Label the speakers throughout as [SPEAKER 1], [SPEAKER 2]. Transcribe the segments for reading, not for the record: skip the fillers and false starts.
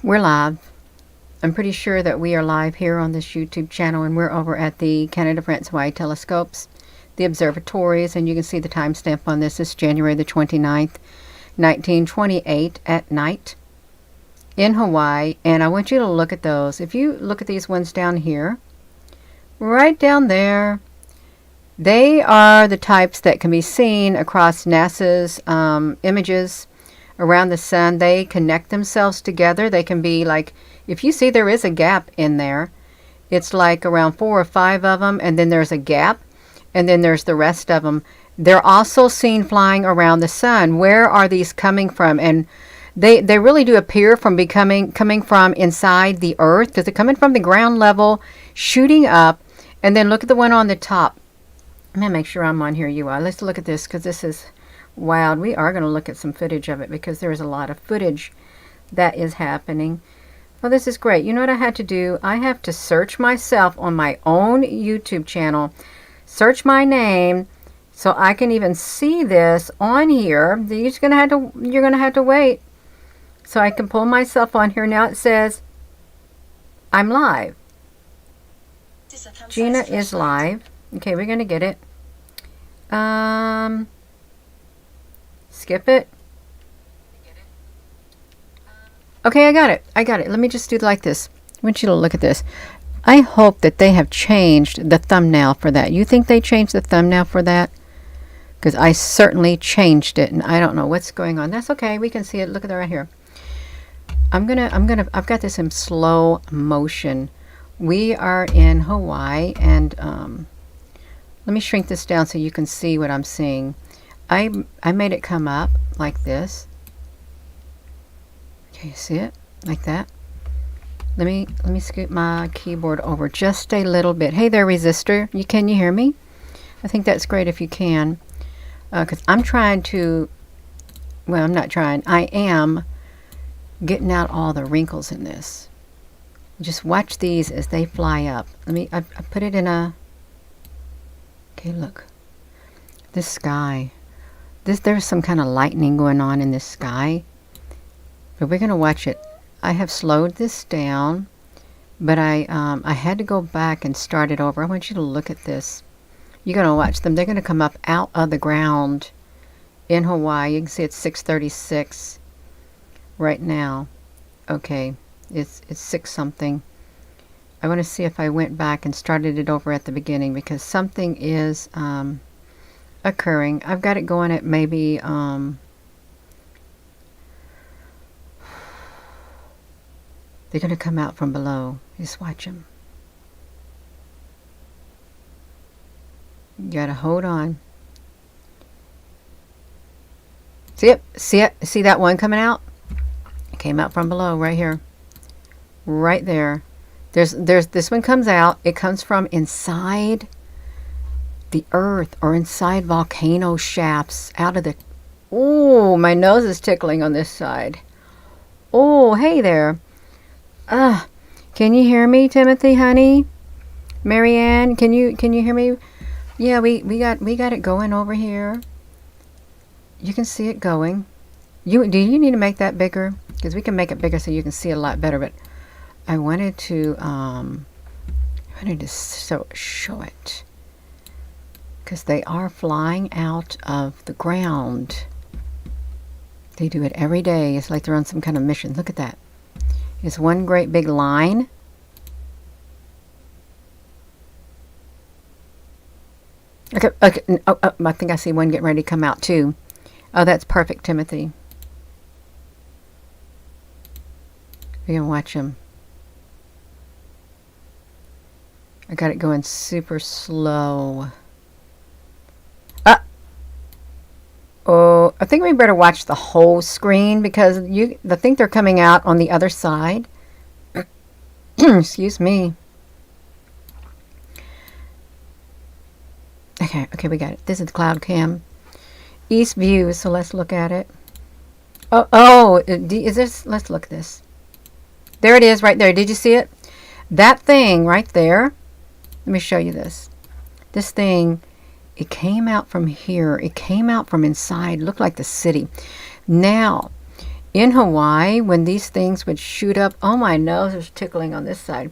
[SPEAKER 1] We're live. I'm pretty sure that we are live here on this YouTube channel, and we're over at the Canada, France, Hawaii telescopes, the observatories, and you can see the timestamp on this. It's January the 29th, 1928 at night in Hawaii. And I want you to look at those. If you look at these ones down here, right down there, they are the types that can be seen across NASA's images around the sun. They connect themselves together. They can be like, if you see there is a gap in there, it's like around 4 or 5 of them, and then there's a gap, and then there's the rest of them. They're also seen flying around the sun. Where are these coming from? And they really do appear from coming from inside the earth, because they're coming from the ground level, shooting up. And then look at the one on the top. I'm going to make sure I'm on here, you are. Let's look at this, because this is wild. We are going to look at some footage of it, because there is a lot of footage that is happening. Well, this is great. You know what I had to do? I have to search myself on my own YouTube channel, search my name, so I can even see this on here. You're going to have to wait. So I can pull myself on here. Now it says I'm live. Gina is live. Okay, we're going to get it. Skip it. Okay, I got it. Let me just do it like this. I want you to look at this. I hope that they have changed the thumbnail for that. You think they changed the thumbnail for that? Because I certainly changed it, and I don't know what's going on. That's okay. We can see it. Look at that right here. I've got this in slow motion. We are in Hawaii, and let me shrink this down so you can see what I'm seeing. I made it come up like this. Okay, you see it? Like that. Let me scoot my keyboard over just a little bit. Hey there, resistor. Can you hear me? I think that's great if you can. Because I'm trying to, well, I'm not trying. I am getting out all the wrinkles in this. Just watch these as they fly up. I put it in a, okay, look. This sky. There's some kind of lightning going on in this sky. But we're going to watch it. I have slowed this down, but I had to go back and start it over. I want you to look at this. You're going to watch them. They're going to come up out of the ground in Hawaii. You can see it's 6:36 right now. Okay, it's 6 something. I want to see if I went back and started it over at the beginning, because something is occurring. I've got it going at maybe they're going to come out from below. Just watch them. You got to hold on. See it? See it? See that one coming out? It came out from below right here. Right there. There's this one comes out. It comes from inside the earth, or inside volcano shafts, out of the, oh, my nose is tickling on this side. Oh, hey there. Can you hear me, Timothy, honey? Marianne, can you hear me? Yeah, we got it going over here. You can see it going. Do you need to make that bigger? Because we can make it bigger so you can see it a lot better. But I wanted to show it, because they are flying out of the ground. They do it every day. It's like they're on some kind of mission. Look at that. It's one great big line. Okay. Oh, I think I see one getting ready to come out too. Oh, that's perfect, Timothy. We're going to watch them. I got it going super slow. Oh, I think we better watch the whole screen, because I think they're coming out on the other side. Excuse me. Okay, we got it. This is the cloud cam. East view, so let's look at it. Is this, let's look at this. There it is right there. Did you see it? That thing right there. Let me show you this. This thing, it came out from here. It came out from inside. Looked like the city. Now, In Hawaii, when these things would shoot up, oh, my nose is tickling on this side.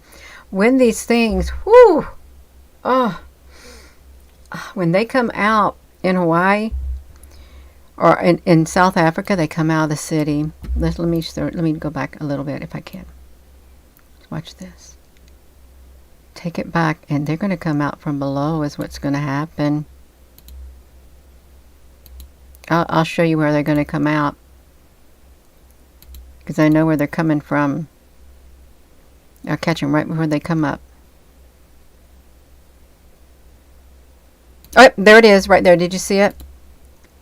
[SPEAKER 1] When these things, whoo, oh, when they come out in Hawaii or in South Africa, they come out of the city. Let me go back a little bit if I can. Watch this. Take it back, and they're going to come out from below is what's going to happen. I'll show you where they're going to come out, because I know where they're coming from. I'll catch them right before they come up. Oh, there it is, right there. Did you see it?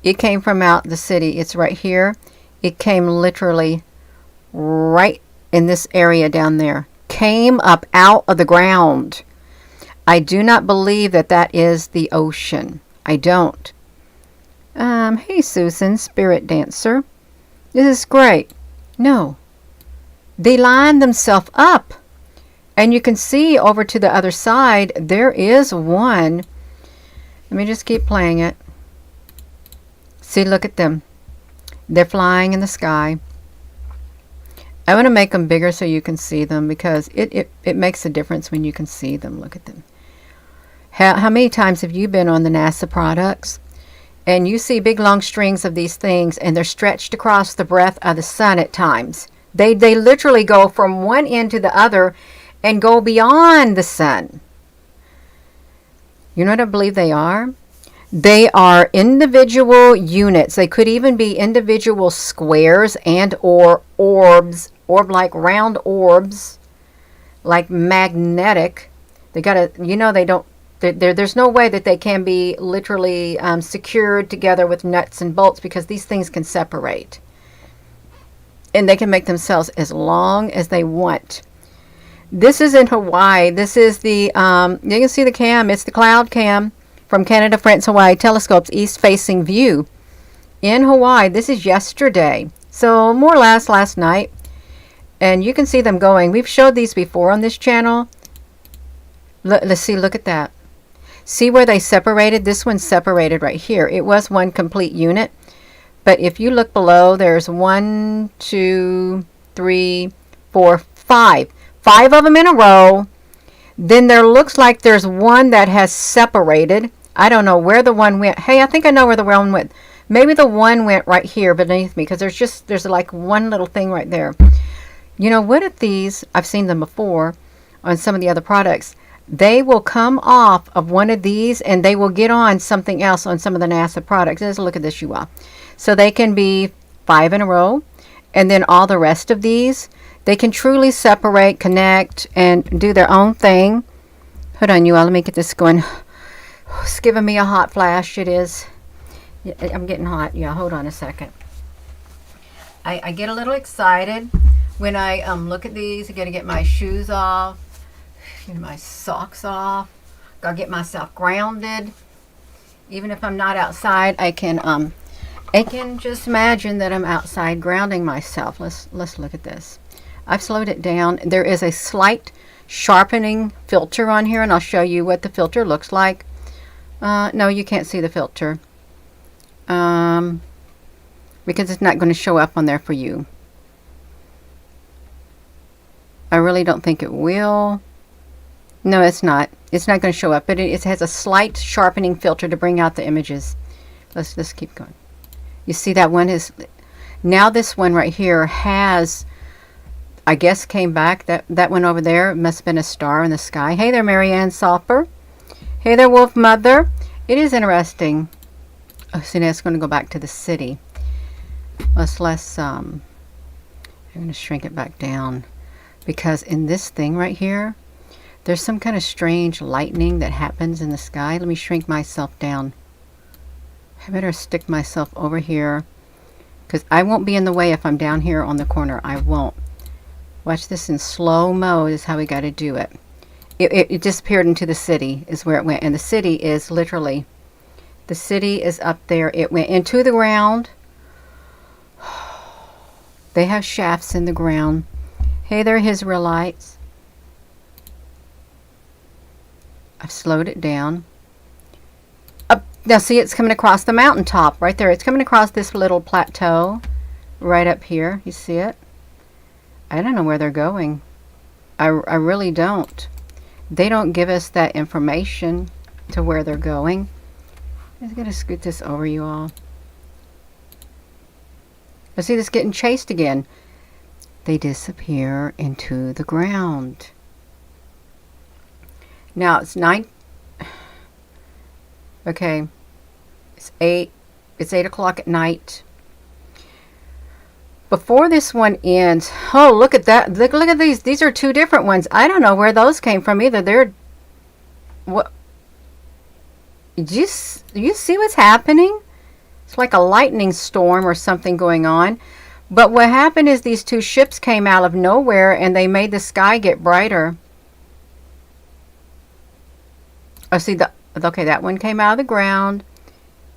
[SPEAKER 1] It came from out the city. It's right here. It came literally right in this area down there. Came up out of the ground. I do not believe that that is the ocean. I don't. Hey, Susan, spirit dancer. This is great. No. They line themselves up. And you can see over to the other side, there is one. Let me just keep playing it. See, look at them. They're flying in the sky. I want to make them bigger so you can see them, because it makes a difference when you can see them. Look at them. How many times have you been on the NASA products and you see big long strings of these things, and they're stretched across the breadth of the sun at times? They literally go from one end to the other and go beyond the sun. You know what I believe they are? They are individual units. They could even be individual squares and or orbs, like round orbs, like magnetic. They gotta, they don't, there's no way that they can be literally secured together with nuts and bolts, because these things can separate. And they can make themselves as long as they want. This is in Hawaii. This is the, you can see the cam. It's the cloud cam from Canada, France, Hawaii Telescopes East-Facing View in Hawaii. This is yesterday. So more or less last night. And you can see them going. We've showed these before on this channel. Let's see. Look at that. See where they separated? This one's separated right here. It was one complete unit. But if you look below, there's 1, 2, 3, 4, 5. 5 of them in a row. Then there looks like there's one that has separated. I don't know where the one went. Hey, I think I know where the one went. Maybe the one went right here beneath me, because there's like one little thing right there. You know, what if these, I've seen them before on some of the other products, they will come off of one of these and they will get on something else on some of the NASA products. Let's look at this, you all. So they can be 5 in a row, and then all the rest of these, they can truly separate, connect, and do their own thing. Hold on, you all. Let me get this going. It's giving me a hot flash. It is. I'm getting hot. Yeah, hold on a second. I get a little excited when I look at these. I got to get my shoes off, get my socks off. Got to get myself grounded. Even if I'm not outside, I can just imagine that I'm outside grounding myself. Let's look at this. I've slowed it down. There is a slight sharpening filter on here, and I'll show you what the filter looks like. No, you can't see the filter, because it's not going to show up on there for you. I really don't think it will. No, it's not. It's not going to show up, but it has a slight sharpening filter to bring out the images. Let's keep going. You see that one is, now this one right here has, I guess, came back. That one over there must have been a star in the sky. Hey there, Marianne Salper. Hey there, Wolf Mother. It is interesting. Oh, see, now it's going to go back to the city. I'm going to shrink it back down, because in this thing right here, there's some kind of strange lightning that happens in the sky. Let me shrink myself down. I better stick myself over here, because I won't be in the way if I'm down here on the corner. I won't. Watch this in slow mo is how we got to do it. It disappeared into the city is where it went. And the city is literally, the city is up there. It went into the ground. They have shafts in the ground. Hey there, Israelites. I've slowed it down. Now see, it's coming across the mountaintop right there. It's coming across this little plateau. right up here. You see it? I don't know where they're going. I really don't. They don't give us that information to where they're going. I'm just going to scoot this over, you all. I see this getting chased again. They disappear into the ground. Now it's 9. Okay. It's 8 o'clock at night. Before this one ends, oh, look at that. Look at these. These are 2 different ones. I don't know where those came from either. They're, what? You see what's happening? It's like a lightning storm or something going on. But what happened is these 2 ships came out of nowhere and they made the sky get brighter. Oh, see, okay, that one came out of the ground.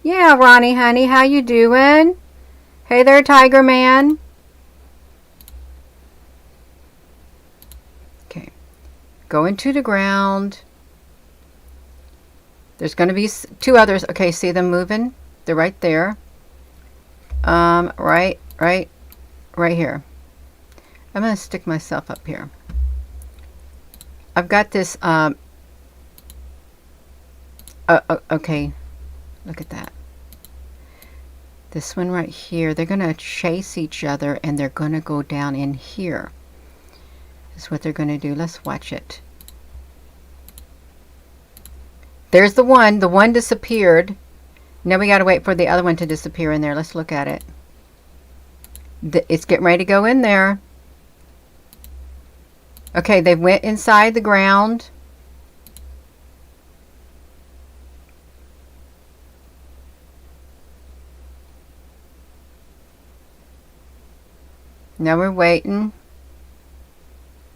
[SPEAKER 1] Yeah, Ronnie, honey, how you doing? Hey there, Tiger Man. Okay, go into the ground. There's going to be 2 others. Okay, see them moving? They're right there. Right here. I'm going to stick myself up here. I've got this, okay, look at that. This one right here, they're going to chase each other and they're going to go down in here. That's what they're going to do. Let's watch it. There's the one. The one disappeared. Now we got to wait for the other one to disappear in there. Let's look at it. It's getting ready to go in there. Okay, they went inside the ground. Now we're waiting.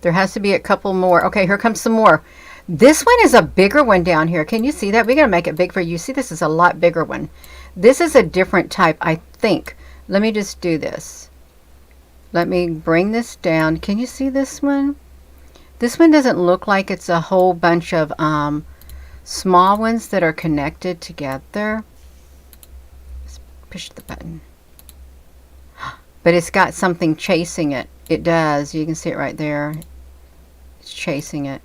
[SPEAKER 1] There has to be a couple more. Okay, here comes some more. This one is a bigger one down here. Can you see that? We got to make it big for you. See, this is a lot bigger one. This is a different type, I think. Let me just do this. Let me bring this down. Can you see this one? This one doesn't look like it's a whole bunch of small ones that are connected together. Let's push the button. But it's got something chasing it. It does. You can see it right there. It's chasing it.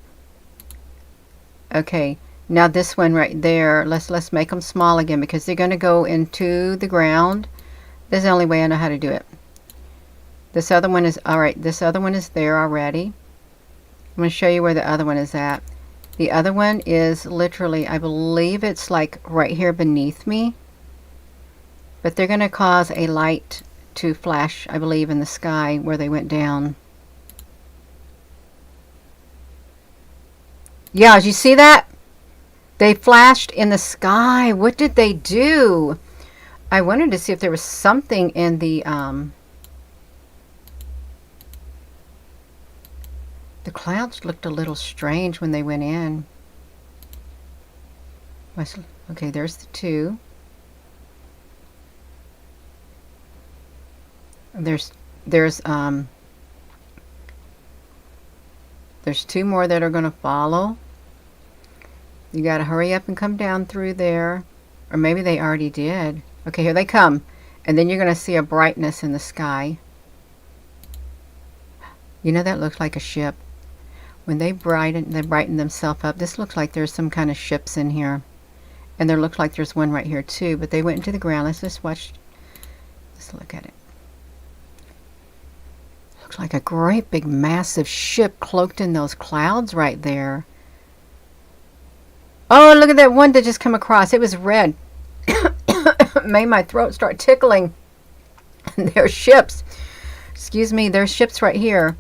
[SPEAKER 1] Okay. Now this one right there, let's make them small again because they're going to go into the ground. This is the only way I know how to do it. This other one is, alright, this other one is there already. I'm going to show you where the other one is at. The other one is literally, I believe it's like right here beneath me. But they're going to cause a light to flash, I believe, in the sky where they went down. Yeah, did you see that? They flashed in the sky. What did they do? I wanted to see if there was something in the clouds looked a little strange when they went in. Okay, there's the 2. There's 2 more that are going to follow. You got to hurry up and come down through there. Or maybe they already did. Okay, here they come. And then you're going to see a brightness in the sky. You know, that looks like a ship. When they brighten themselves up, this looks like there's some kind of ships in here. And there looks like there's one right here too. But they went into the ground. Let's just watch. Let's look at it. Looks like a great big massive ship cloaked in those clouds right there. Oh, look at that one that just come across. It was red. Made my throat start tickling. There's ships. Excuse me, there's ships right here.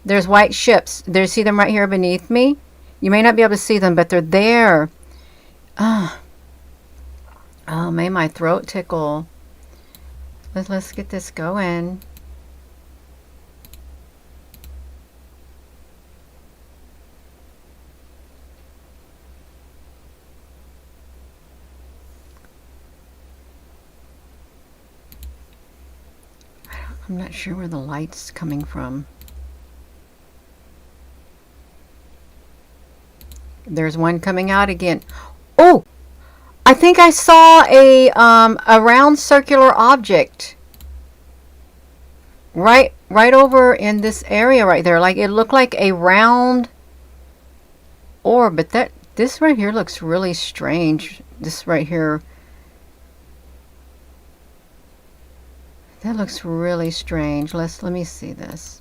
[SPEAKER 1] There's white ships. See them right here beneath me? You may not be able to see them, but they're there. Oh, made my throat tickle. Let's get this going. I'm not sure where the light's coming from. There's one coming out again. Oh, I think I saw a round circular object. right over in this area right there. Like it looked like a round orb, but this right here looks really strange. This right here, that looks really strange. Let me see this.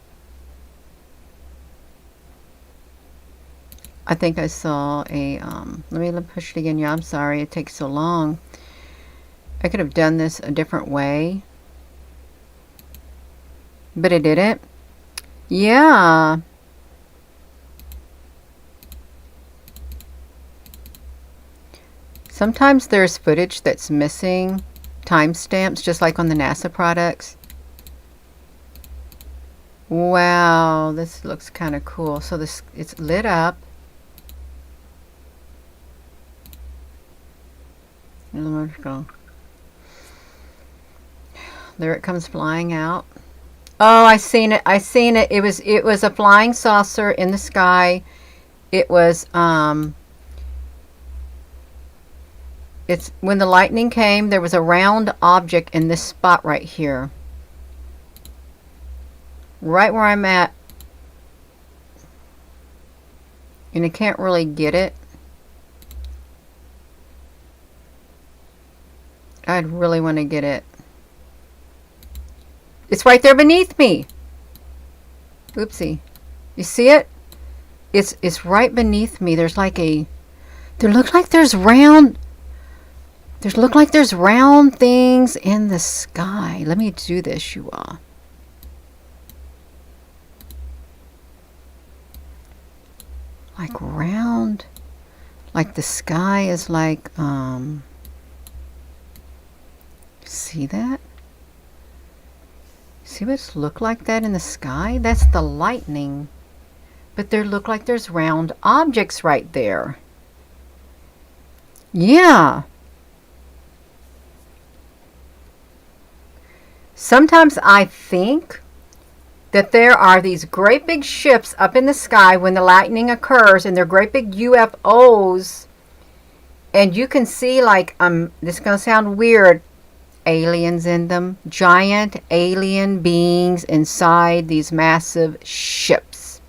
[SPEAKER 1] I think I saw a let me push it again. Yeah, I'm sorry it takes so long. I could have done this a different way, but it didn't. Yeah. Sometimes there's footage that's missing timestamps, just like on the NASA products. Wow, this looks kind of cool. So this, it's lit up. There it comes flying out. Oh, I seen it. I seen it. It was a flying saucer in the sky. It was it's when the lightning came, there was a round object in this spot right here. Right where I'm at. And I can't really get it. I'd really want to get it. It's right there beneath me. Oopsie. You see it? It's right beneath me. There's like a, there look like there's round things in the sky. Let me do this, you all. Like round, like the sky is like, see that? See what's look like that in the sky? That's the lightning. But there look like there's round objects right there. Yeah. Sometimes I think that there are these great big ships up in the sky when the lightning occurs, and they're great big UFOs, and you can see, like, this is going to sound weird, aliens in them, giant alien beings inside these massive ships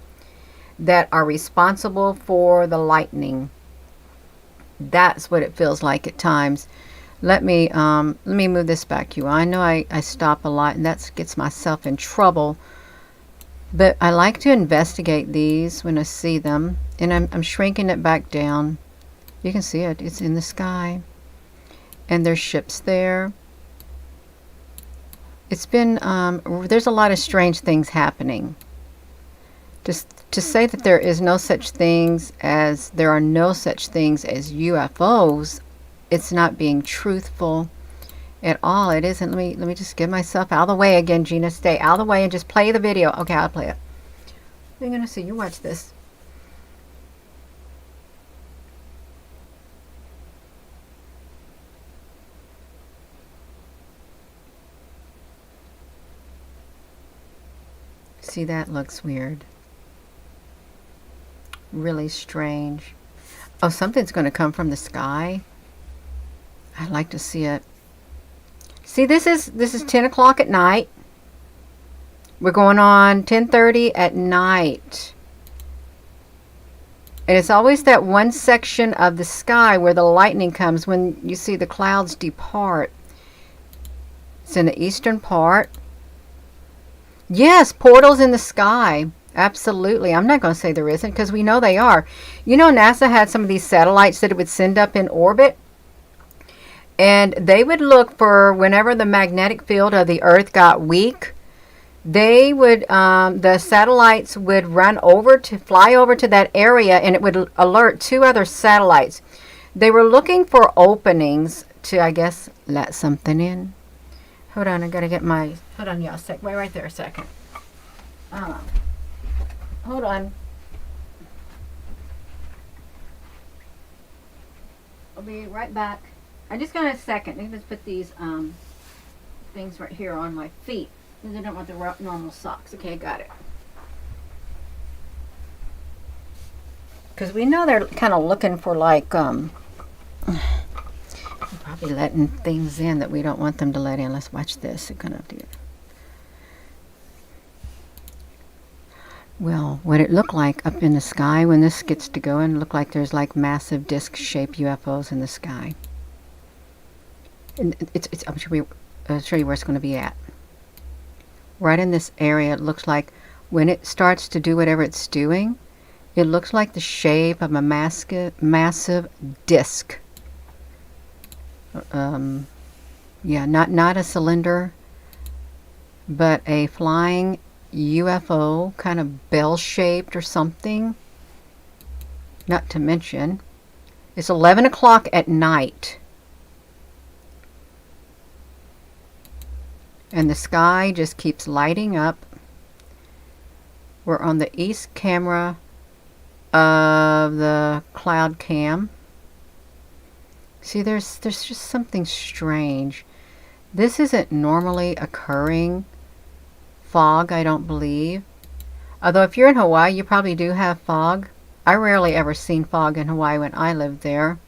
[SPEAKER 1] that are responsible for the lightning. That's what it feels like at times. Let me move this back, you. I know I stop a lot, and that gets myself in trouble. But I like to investigate these when I see them, and I'm shrinking it back down. You can see it. It's in the sky, and there's ships there. It's been there's a lot of strange things happening. Just to say that there are no such things as UFOs, it's not being truthful at all. It isn't. Let me just get myself out of the way again, Gina. Stay out of the way and just play the video. Okay, I'll play it. You're gonna see. You watch this. See, that looks weird. Really strange. Oh, something's going to come from the sky. I'd like to see it. See, this is 10 o'clock at night. We're going on 10:30 at night. And it's always that one section of the sky where the lightning comes when you see the clouds depart. It's in the eastern part. Yes, portals in the sky. Absolutely. I'm not going to say there isn't, because we know they are. You know, NASA had some of these satellites that it would send up in orbit. And they would look for whenever the magnetic field of the Earth got weak. They would, the satellites would fly over to that area, and it would alert 2 other satellites. They were looking for openings to, I guess, let something in. Hold on, I got to get my, hold on, y'all, wait right there a second. Hold on. I'll be right back. I'm just going to a second. Let me just put these things right here on my feet, because I don't want the normal socks. Okay, I got it. Because we know they're kind of looking for, like, probably letting things in that we don't want them to let in. Let's watch this. They're going to do it. Well, what it looked like up in the sky when this gets to going, look like there's like massive disc-shaped UFOs in the sky. And I'm sure I'll show you where it's going to be at. Right in this area, it looks like when it starts to do whatever it's doing, it looks like the shape of a massive disc. Yeah, not a cylinder, but a flying UFO, kind of bell-shaped or something. Not to mention, it's 11 o'clock at night. And the sky just keeps lighting up. We're on the east camera of the cloud cam. See, there's just something strange. This isn't normally occurring fog, I don't believe. Although if you're in Hawaii, you probably do have fog. I rarely ever seen fog in Hawaii when I lived there.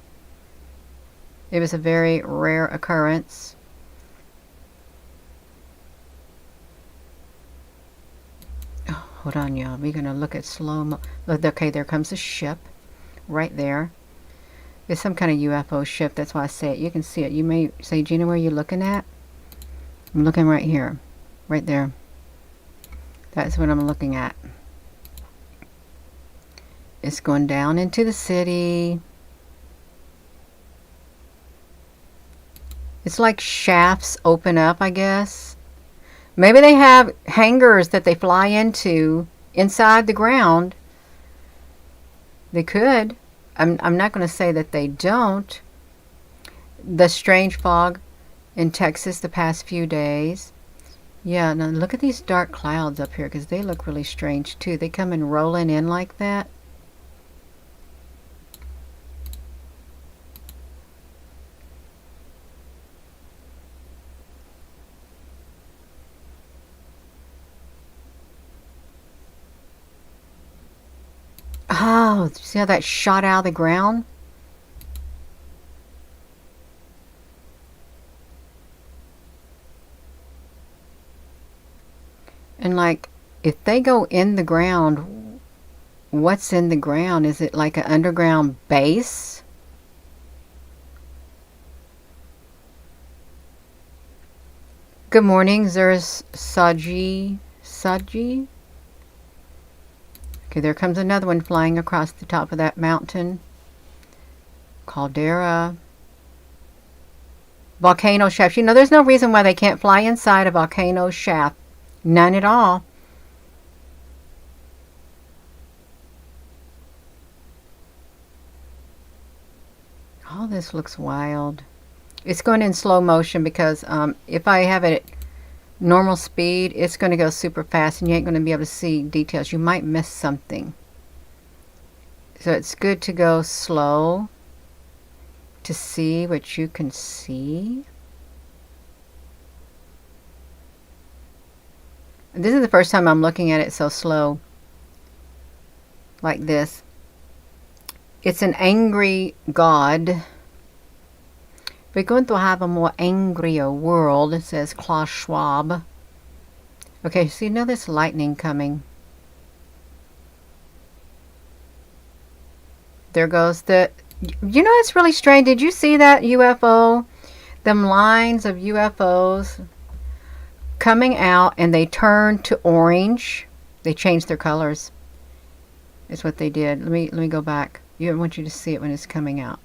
[SPEAKER 1] It was a very rare occurrence. Oh, hold on, y'all. We're going to look at slow-mo. Okay, there comes a ship right there. It's some kind of UFO ship. That's why I say it. You can see it. You may say, Gina, where are you looking at? I'm looking right here. Right there. That's what I'm looking at. It's going down into the city. It's like shafts open up, I guess. Maybe they have hangars that they fly into inside the ground. They could. I'm not going to say that they don't. The strange fog in Texas the past few days. Yeah, now look at these dark clouds up here because they look really strange too. They come in rolling in like that. Oh, see how that shot out of the ground? And like, if they go in the ground, what's in the ground? Is it like an underground base? Good morning, there's Saji. Okay, there comes another one flying across the top of that mountain. Caldera. Volcano shaft. You know, there's no reason why they can't fly inside a volcano shaft. None at all. All this looks wild. It's going in slow motion because if I have it at normal speed, it's going to go super fast and you ain't going to be able to see details. You might miss something. So it's good to go slow to see what you can see. This is the first time I'm looking at it so slow like this. It's an angry God. We're going to have a more angrier world, says Klaus Schwab. Okay, so you know this lightning coming. There goes the... You know, it's really strange. Did you see that UFO? Them lines of UFOs coming out and they turned to orange. They changed their colors. It's what they did. Let me go back. I want you to see it when it's coming out.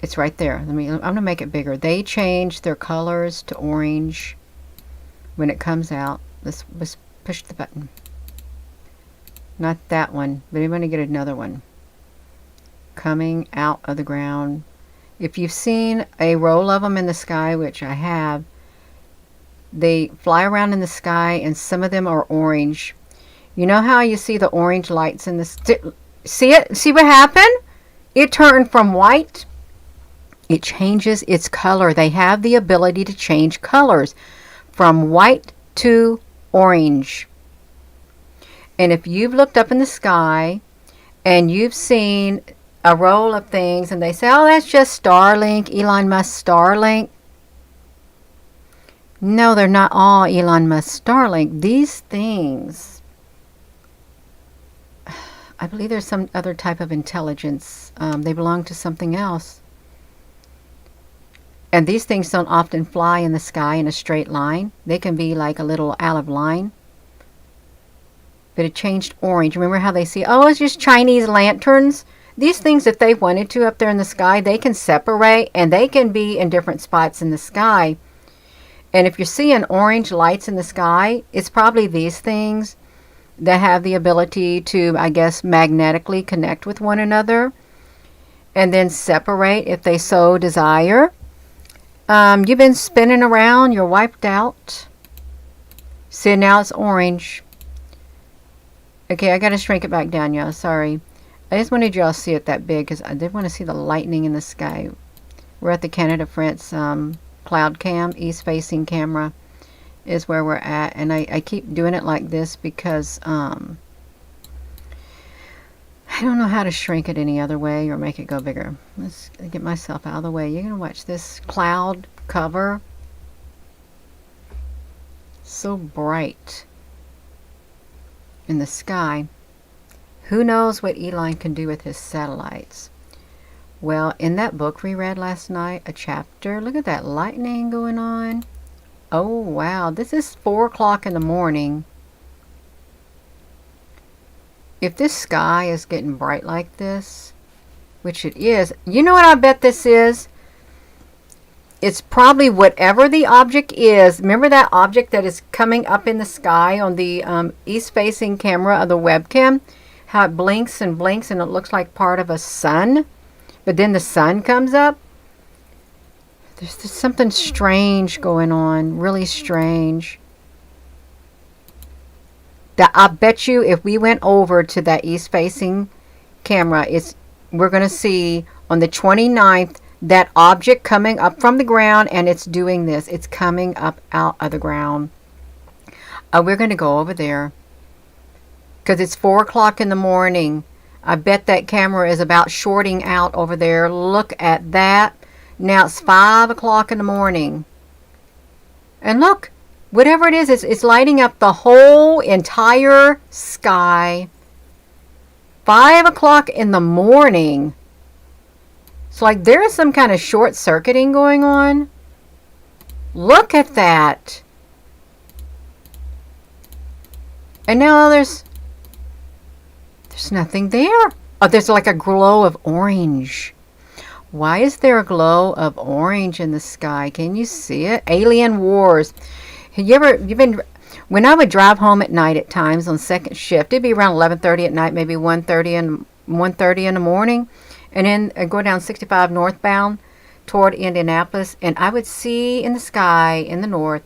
[SPEAKER 1] It's right there. I'm going to make it bigger. They changed their colors to orange when it comes out. Let's push the button. Not that one, but I'm going to get another one. Coming out of the ground. If you've seen a roll of them in the sky, which I have, they fly around in the sky and some of them are orange. You know how you see the orange lights in the... See it? See what happened? It turned from white. It changes its color. They have the ability to change colors from white to orange. And if you've looked up in the sky and you've seen a roll of things and they say, oh, that's just Starlink, Elon Musk Starlink. No, they're not all Elon Musk Starlink. These things I believe there's some other type of intelligence. They belong to something else. And these things don't often fly in the sky in a straight line. They can be like a little out of line. But it changed orange. Remember how they see, oh, it's just Chinese lanterns? These things, if they wanted to up there in the sky, they can separate and they can be in different spots in the sky. And if you're seeing orange lights in the sky, it's probably these things that have the ability to, I guess, magnetically connect with one another and then separate if they so desire. You've been spinning around, you're wiped out. See, now it's orange. Okay, I gotta shrink it back down, y'all. Sorry. I just wanted y'all to see it that big because I did want to see the lightning in the sky. We're at the Canada France cloud cam, east facing camera is where we're at. And I keep doing it like this because I don't know how to shrink it any other way or make it go bigger. Let's get myself out of the way. You're going to watch this cloud cover. So bright in the sky. Who knows what Elon can do with his satellites? Well, in that book we read last night, a chapter, look at that lightning going on. Oh, wow. This is 4 o'clock in the morning. If this sky is getting bright like this, which it is, you know what I bet this is? It's probably whatever the object is. Remember that object that is coming up in the sky on the east-facing camera of the webcam? How it blinks and blinks and it looks like part of a sun? But then the sun comes up? There's something strange going on. Really strange. That I bet you if we went over to that east-facing camera, we're going to see on the 29th that object coming up from the ground, and it's doing this. It's coming up out of the ground. We're going to go over there because it's 4 o'clock in the morning. I bet that camera is about shorting out over there. Look at that. Now it's 5 o'clock in the morning. And look, whatever it is, it's lighting up the whole entire sky. 5 o'clock in the morning. It's like there is some kind of short circuiting going on. Look at that. And now there's nothing there. Oh, there's like a glow of orange. Why is there a glow of orange in the sky? Can you see it? Alien Wars. When I would drive home at night at times on second shift, it'd be around 11:30 at night, maybe 1:30 in the morning. And then I'd go down 65 northbound toward Indianapolis, and I would see in the sky in the north,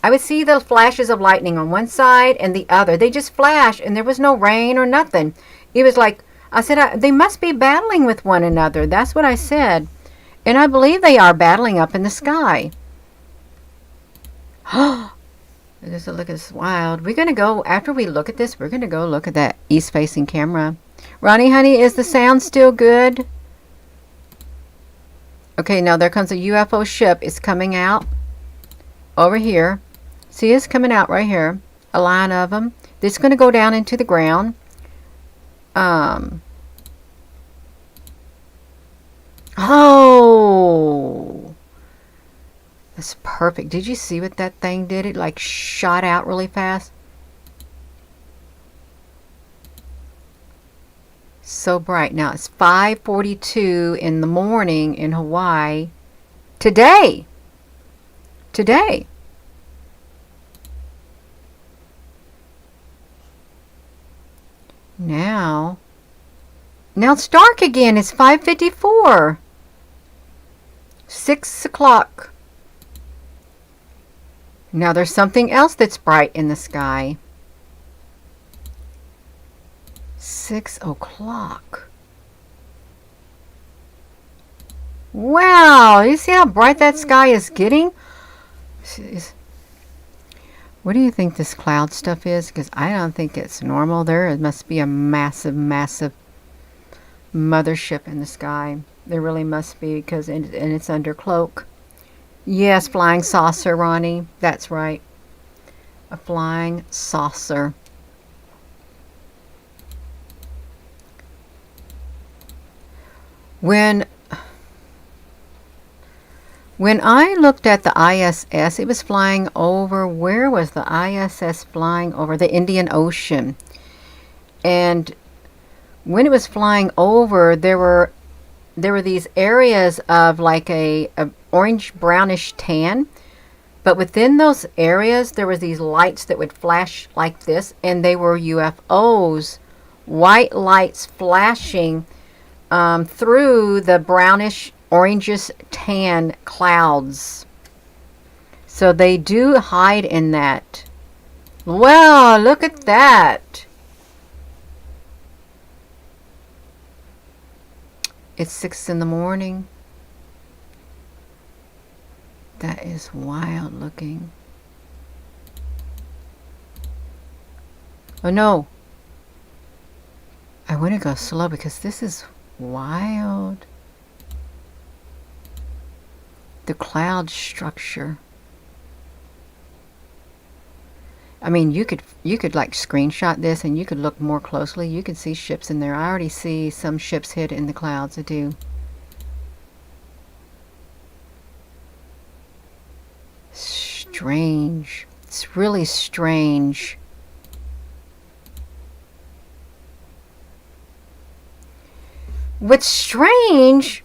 [SPEAKER 1] I would see the flashes of lightning on one side and the other. They just flashed, and there was no rain or nothing. It was like, I said, they must be battling with one another. That's what I said. And I believe they are battling up in the sky. Just look at this wild. We're going to go, after we look at this, we're going to go look at that east-facing camera. Ronnie, honey, is the sound still good? Okay, now there comes a UFO ship. It's coming out over here. See, it's coming out right here. A line of them. It's going to go down into the ground. Oh, that's perfect. Did you see what that thing did? It like shot out really fast. So bright. Now it's 5:42 in the morning in Hawaii. Today. Now it's dark again. It's 5:54. 6 o'clock. Now there's something else that's bright in the sky. 6 o'clock. Wow, you see how bright that sky is getting? What do you think this cloud stuff is? Because I don't think it's normal there. It must be a massive, massive mothership in the sky. There really must be, because and it's under cloak. Yes, flying saucer, Ronnie. That's right. A flying saucer. When I looked at the ISS, it was flying over, where was the ISS flying over? The Indian Ocean. And when it was flying over, there were these areas of like a orange brownish tan, but within those areas there was these lights that would flash like this, and they were UFOs, white lights flashing through the brownish orangish tan clouds. So they do hide in that. Wow, look at that. It's 6 in the morning. That is wild looking. Oh no. I want to go slow because this is wild. The cloud structure. I mean, you could like screenshot this and you could look more closely. You could see ships in there. I already see some ships hid in the clouds. I do. Strange. It's really strange. What's strange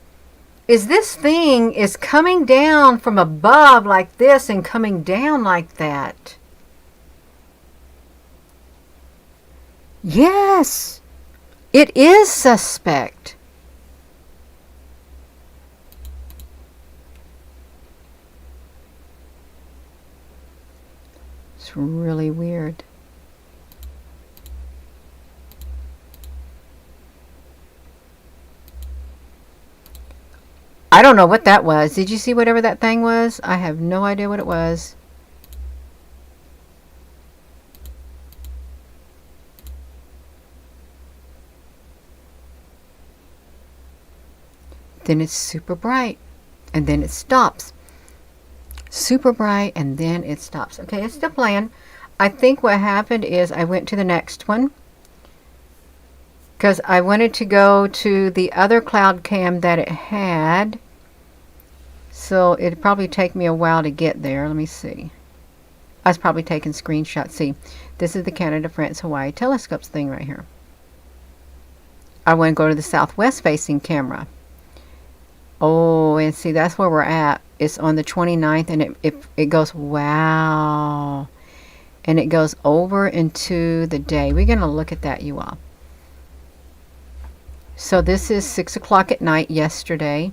[SPEAKER 1] is this thing is coming down from above like this and coming down like that. Yes, it is suspect. It's really weird. I don't know what that was. Did you see whatever that thing was? I have no idea what it was. Then it's super bright, and then it stops. Super bright, and then it stops. Okay, it's still playing. I think what happened is I went to the next one because I wanted to go to the other cloud cam that it had. So it'd probably take me a while to get there. Let me see. I was probably taking screenshots. See, this is the Canada, France, Hawaii telescopes thing right here. I want to go to the southwest facing camera. Oh, and see, that's where we're at. It's on the 29th, and it goes, wow. And it goes over into the day. We're going to look at that, you all. So this is 6 o'clock at night yesterday.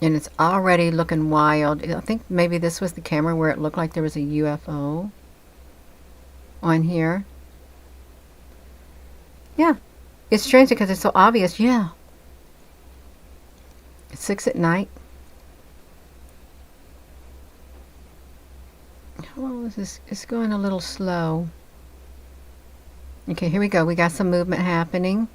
[SPEAKER 1] And it's already looking wild. I think maybe this was the camera where it looked like there was a UFO on here. Yeah. It's strange because it's so obvious. Yeah. It's 6 at night. Oh, it's going a little slow. Okay, here we go. We got some movement happening.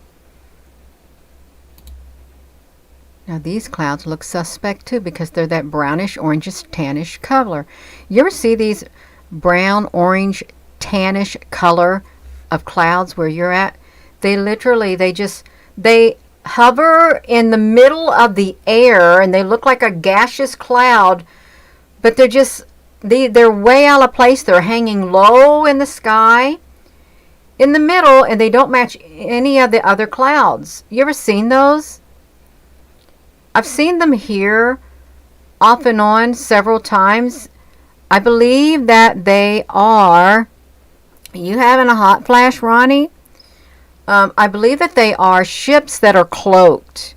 [SPEAKER 1] Now these clouds look suspect too because they're that brownish, orangish, tannish color. You ever see these brown, orange, tannish color of clouds where you're at? They literally, they hover in the middle of the air and they look like a gaseous cloud, but they're way out of place. They're hanging low in the sky in the middle, and they don't match any of the other clouds. You ever seen those? I've seen them here off and on several times. I believe that they are, you having a hot flash, Ronnie? I believe that they are ships that are cloaked,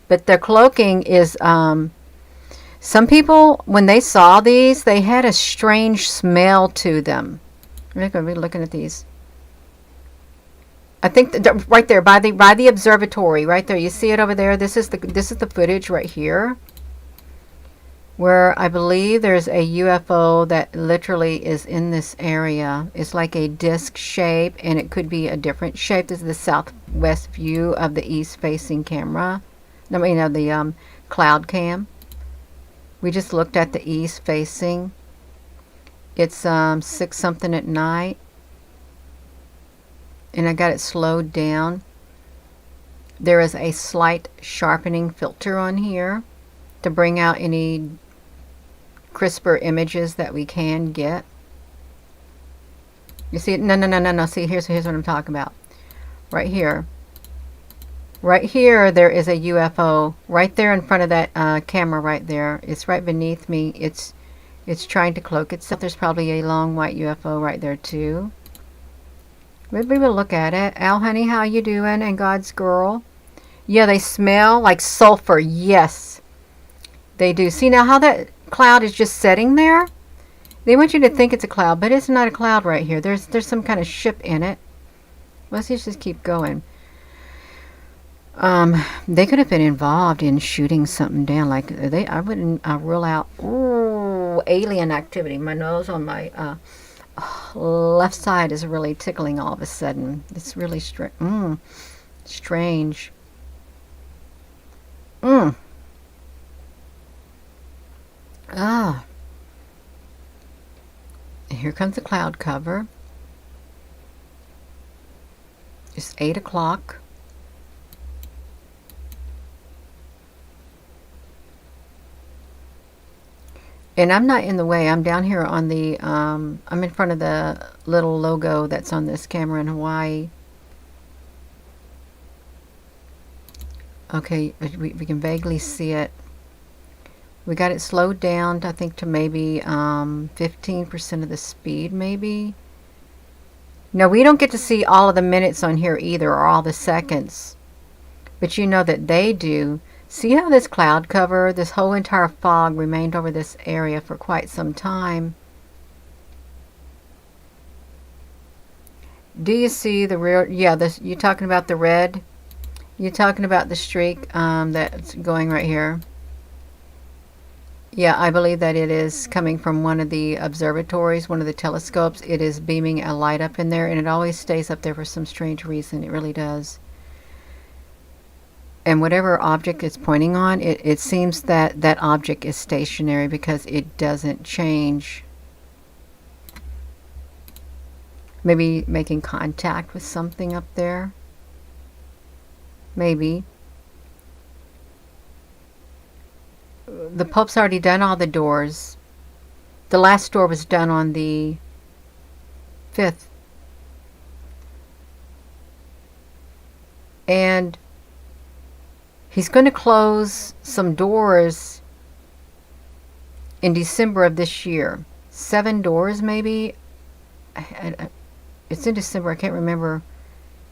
[SPEAKER 1] but their cloaking is, some people, when they saw these, they had a strange smell to them. We're going to be looking at these. I think right there by the observatory, right there. You see it over there. This is the footage right here, where I believe there's a UFO that literally is in this area. It's like a disc shape, and it could be a different shape. This is the southwest view of the east-facing camera. I mean, of the cloud cam. We just looked at the east-facing. It's 6 something at night. And I got it slowed down. There is a slight sharpening filter on here to bring out any crisper images that we can get. You see, no. See, here's what I'm talking about. Right here. Right here, there is a UFO. Right there in front of that camera right there. It's right beneath me. It's trying to cloak itself. There's probably a long white UFO right there too. Maybe we'll look at it. Al, honey, how you doing? And God's girl. Yeah, they smell like sulfur. Yes, they do. See now how that cloud is just setting there? They want you to think it's a cloud, but it's not a cloud right here. There's some kind of ship in it. Let's just keep going. They could have been involved in shooting something down. Like I wouldn't rule out alien activity. My nose on my left side is really tickling all of a sudden. It's really strange. Here comes the cloud cover. It's 8 o'clock. And I'm not in the way. I'm down here on the, I'm in front of the little logo that's on this camera in Hawaii. Okay, we can vaguely see it. We got it slowed down, I think, to maybe 15% of the speed, maybe. No, we don't get to see all of the minutes on here either, or all the seconds. But you know that they do. See how this cloud cover, this whole entire fog remained over this area for quite some time. Do you see the real, yeah, this, you're talking about the red? You're talking about the streak that's going right here. Yeah, I believe that it is coming from one of the observatories, one of the telescopes. It is beaming a light up in there, and it always stays up there for some strange reason. It really does. And whatever object it's pointing on, it seems that that object is stationary because it doesn't change. Maybe making contact with something up there. Maybe. The Pope's already done all the doors. The last door was done on the 5th. And he's going to close some doors in December of this year. 7 doors, maybe. It's in December. I can't remember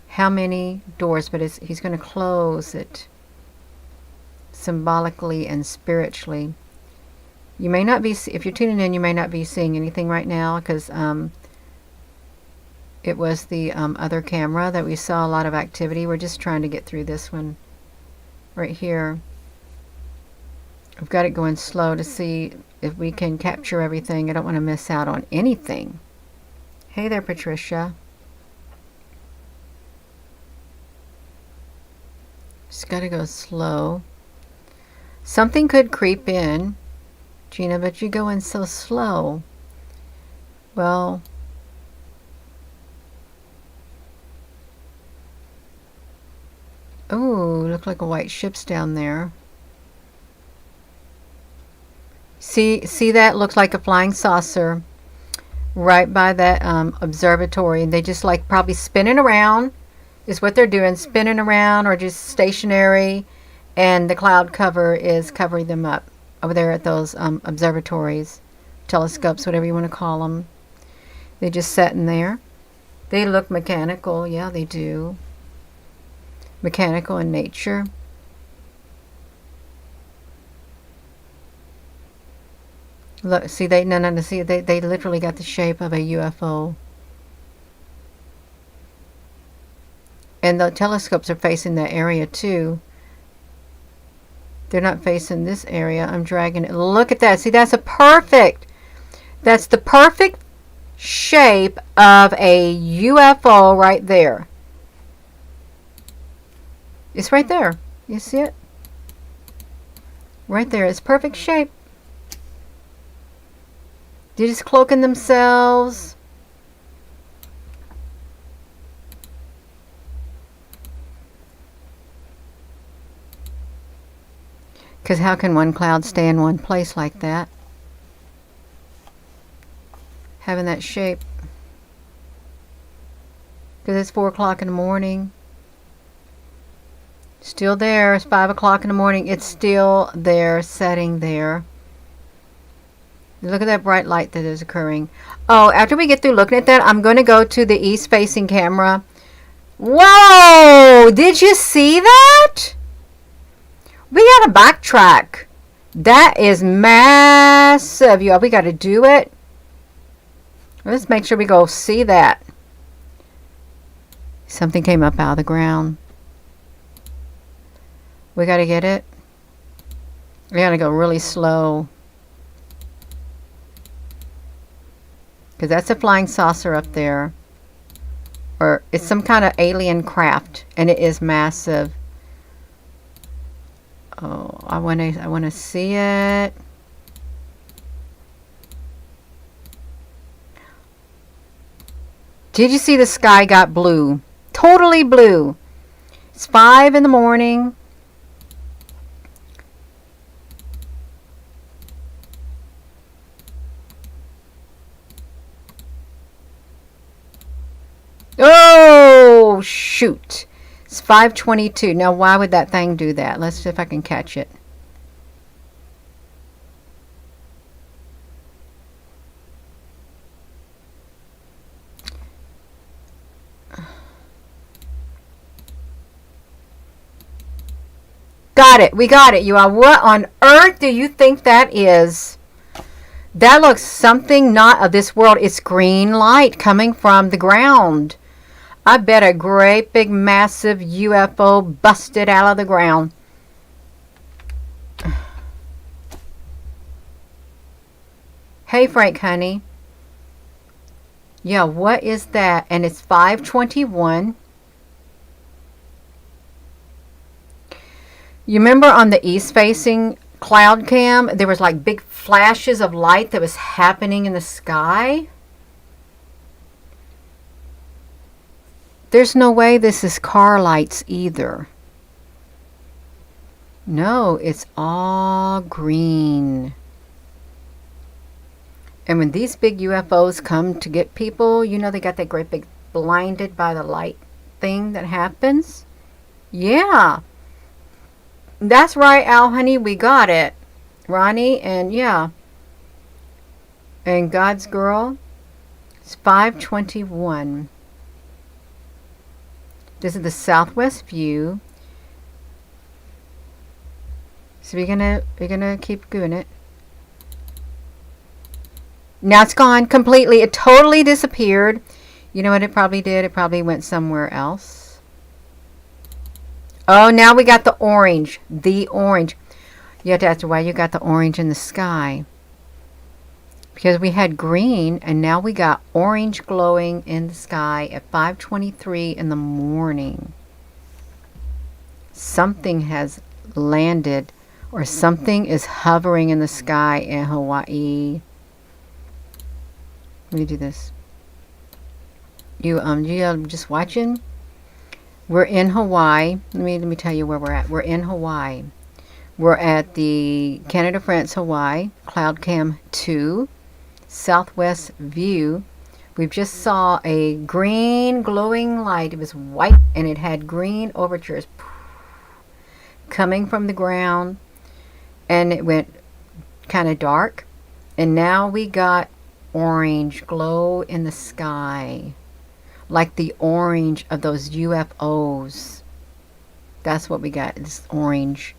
[SPEAKER 1] how many doors, but he's going to close it symbolically and spiritually. You may not be, if you're tuning in, you may not be seeing anything right now because it was the other camera that we saw a lot of activity. We're just trying to get through this one right here. I've got it going slow to see if we can capture everything. I don't want to miss out on anything. Hey there, Patricia. Just got to go slow. Something could creep in, Gina, but you're going so slow. Well, oh, look like a white ship's down there. See that? Looks like a flying saucer right by that observatory. And they just like probably spinning around is what they're doing, spinning around or just stationary. And the cloud cover is covering them up over there at those observatories, telescopes, whatever you want to call them. They just sat in there. They look mechanical. Yeah, they do. Mechanical in nature. Look, see, see, they literally got the shape of a UFO. And the telescopes are facing that area too. They're not facing this area. I'm dragging it. Look at that. See, that's the perfect shape of a UFO right there. It's right there. You see it? Right there. It's perfect shape. They're just cloaking themselves. Because how can one cloud stay in one place like that? Having that shape. Because it's 4 o'clock in the morning. Still there. It's 5 o'clock in the morning. It's still there, setting there. Look at that bright light that is occurring. Oh, after we get through looking at that, I'm going to go to the east facing camera. Whoa! Did you see that? We got to backtrack. That is massive, y'all. We got to do it. Let's make sure we go see that. Something came up out of the ground. We got to get it. We got to go really slow. Because that's a flying saucer up there. Or it's some kind of alien craft. And it is massive. Oh, I want to see it. Did you see the sky got blue? Totally blue. It's 5 in the morning. Oh, shoot. It's 5:22. Now, why would that thing do that? Let's see if I can catch it. Got it. We got it. You are. What on earth do you think that is? That looks something not of this world. It's green light coming from the ground. I bet a great big massive UFO busted out of the ground. Hey Frank, honey. Yeah, what is that? And it's 5:21. You remember on the east facing cloud cam, there was like big flashes of light that was happening in the sky? There's no way this is car lights either. No, it's all green. And when these big UFOs come to get people, you know they got that great big blinded by the light thing that happens? Yeah. That's right, Al, honey. We got it. Ronnie, and yeah. And God's girl. It's 5:21. This is the southwest view. So we're gonna keep doing it. Now it's gone completely. It totally disappeared. You know what it probably did? It probably went somewhere else. Oh, now we got the orange. The orange. You have to ask why you got the orange in the sky. Because we had green and now we got orange glowing in the sky at 5:23 in the morning. Something has landed or something is hovering in the sky in Hawaii. Let me do this. You just watching? We're in Hawaii. Let me tell you where we're at. We're in Hawaii. We're at the Canada France Hawaii Cloud Cam 2 southwest view. We've just saw a green glowing light. It was white and it had green overtures coming from the ground, and it went kind of dark, and now we got orange glow in the sky like the orange of those UFOs. That's what we got, this orange.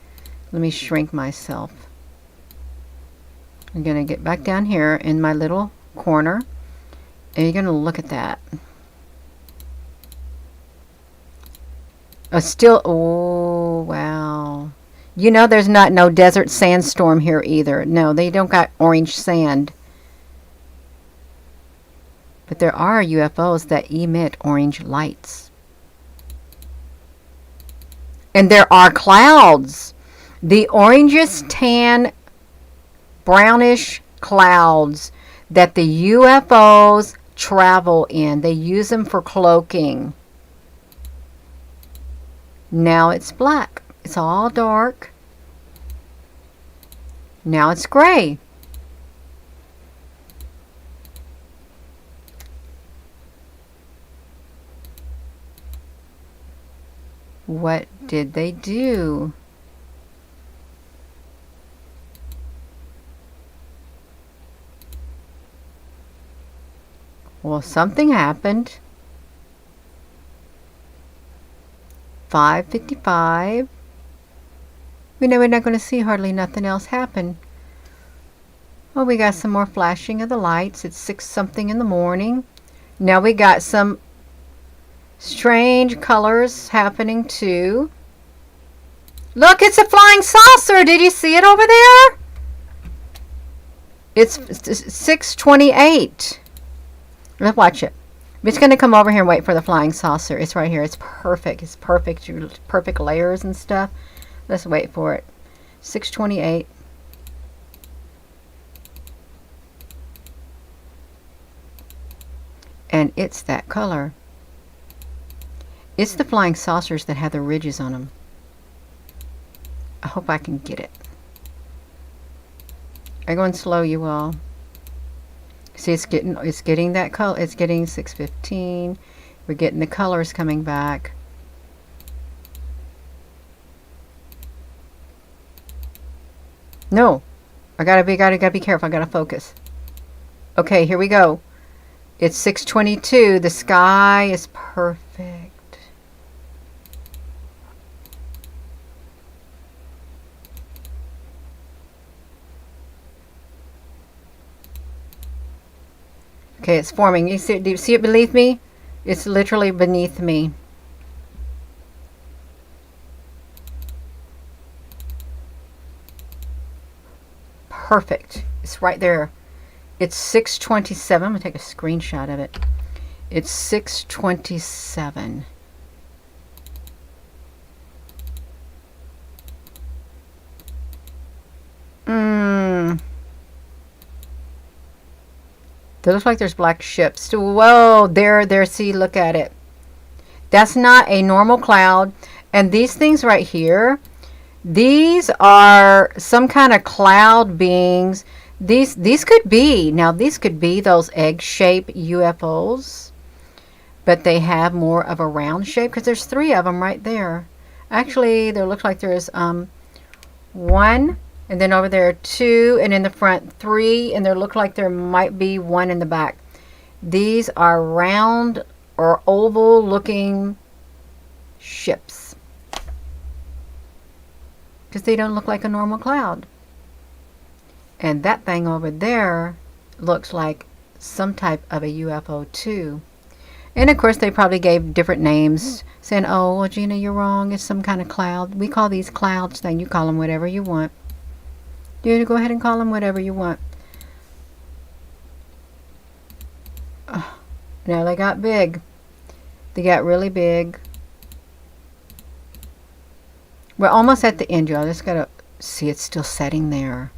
[SPEAKER 1] Let me shrink myself. I'm gonna get back down here in my little corner and you're gonna look at that. Oh wow. You know there's not no desert sandstorm here either. No, they don't got orange sand. But there are UFOs that emit orange lights. And there are clouds. The orangest tan brownish clouds that the UFOs travel in. They use them for cloaking. Now it's black. It's all dark. Now it's gray. What did they do? Well, something happened. 5:55. We know we're not going to see hardly nothing else happen. Well, we got some more flashing of the lights. It's 6 something in the morning. Now we got some strange colors happening too. Look, it's a flying saucer. Did you see it over there? It's 6:28. Let's watch it. I'm just going to come over here and wait for the flying saucer. It's right here. It's perfect. It's perfect. Perfect layers and stuff. Let's wait for it. 6:28. And it's that color. It's the flying saucers that have the ridges on them. I hope I can get it. I'm going slow, you all. See, it's getting that color. It's getting 6:15. We're getting the colors coming back. No, I gotta be careful. I gotta focus. Okay, here we go. It's 6:22. The sky is perfect. Okay, it's forming. You see? Do you see it beneath me? It's literally beneath me. Perfect. It's right there. It's 6:27. I'm going to take a screenshot of it. It's 6:27. They look like there's black ships. Whoa, there, see, look at it. That's not a normal cloud. And these things right here, these are some kind of cloud beings. These could be, now these could be those egg-shaped UFOs, but they have more of a round shape because there's 3 of them right there. Actually, there looks like there's 1, and then over there 2, and in the front 3, and there look like there might be 1 in the back. These are round or oval looking ships because they don't look like a normal cloud. And that thing over there looks like some type of a UFO too. And of course they probably gave different names, saying, oh, well, Gina, you're wrong. It's some kind of cloud. We call these clouds thing. You call them whatever you want. You go ahead and call them whatever you want. Oh, now they got big. They got really big. We're almost at the end, y'all. Just gotta see it's still setting there.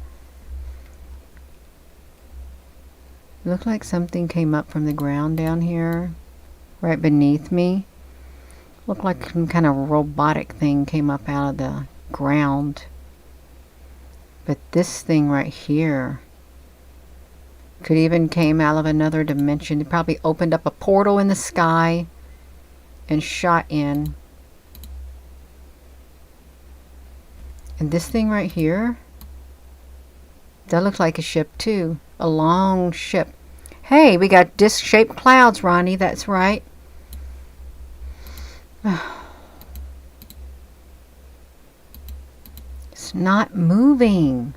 [SPEAKER 1] Looked like something came up from the ground down here, right beneath me. Looked like some kind of robotic thing came up out of the ground. But this thing right here could even came out of another dimension. It probably opened up a portal in the sky and shot in. And this thing right here, that looks like a ship too. A long ship. Hey, we got disc-shaped clouds, Ronnie. That's right. It's not moving.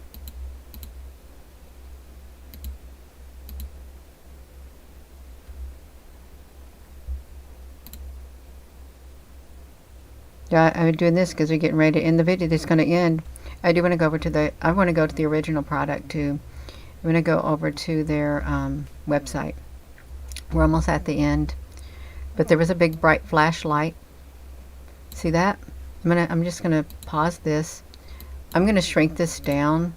[SPEAKER 1] Yeah, I'm doing this because we're getting ready to end the video. It's going to end. I do want to go over to the. I want to go to the original product too. I'm going to go over to their website. We're almost at the end, but there was a big bright flashlight. See that? I'm just going to pause this. I'm going to shrink this down.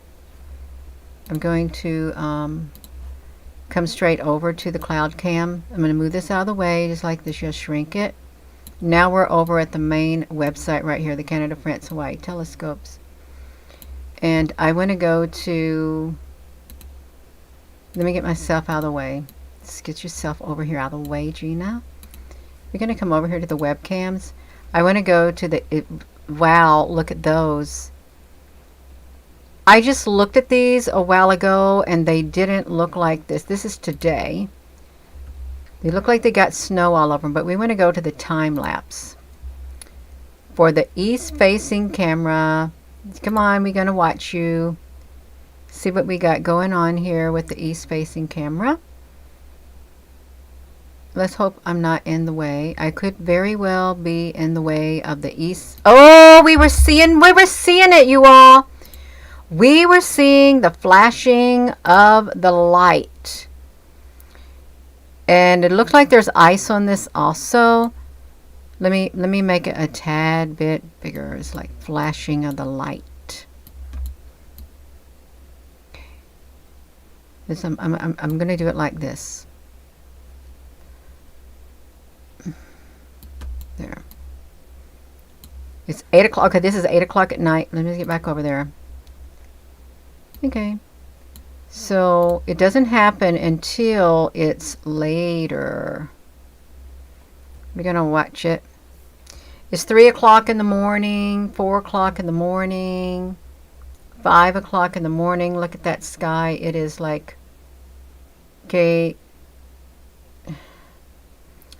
[SPEAKER 1] I'm going to come straight over to the cloud cam. I'm going to move this out of the way just like this. Just shrink it. Now we're over at the main website right here, the Canada, France, Hawaii telescopes. And I want to go to, let me get myself out of the way. Just get yourself over here out of the way, Gina. We're going to come over here to the webcams. I want to go to the, wow, look at those. I just looked at these a while ago and they didn't look like this. This is today. They look like they got snow all over them, but we want to go to the time lapse. For the east facing camera, come on, we're going to watch you. See what we got going on here with the east facing camera. Let's hope I'm not in the way. I could very well be in the way of the east. Oh, we were seeing it, you all. We were seeing the flashing of the light. And it looks like there's ice on this also. Let me make it a tad bit bigger. It's like flashing of the light. Okay. This, I'm going to do it like this. There. It's 8 o'clock. Okay, this is 8 o'clock at night. Let me get back over there. Okay. So it doesn't happen until it's later. We're going to watch it. It's 3 o'clock in the morning, 4 o'clock in the morning, 5 o'clock in the morning. Look at that sky. It is like, okay,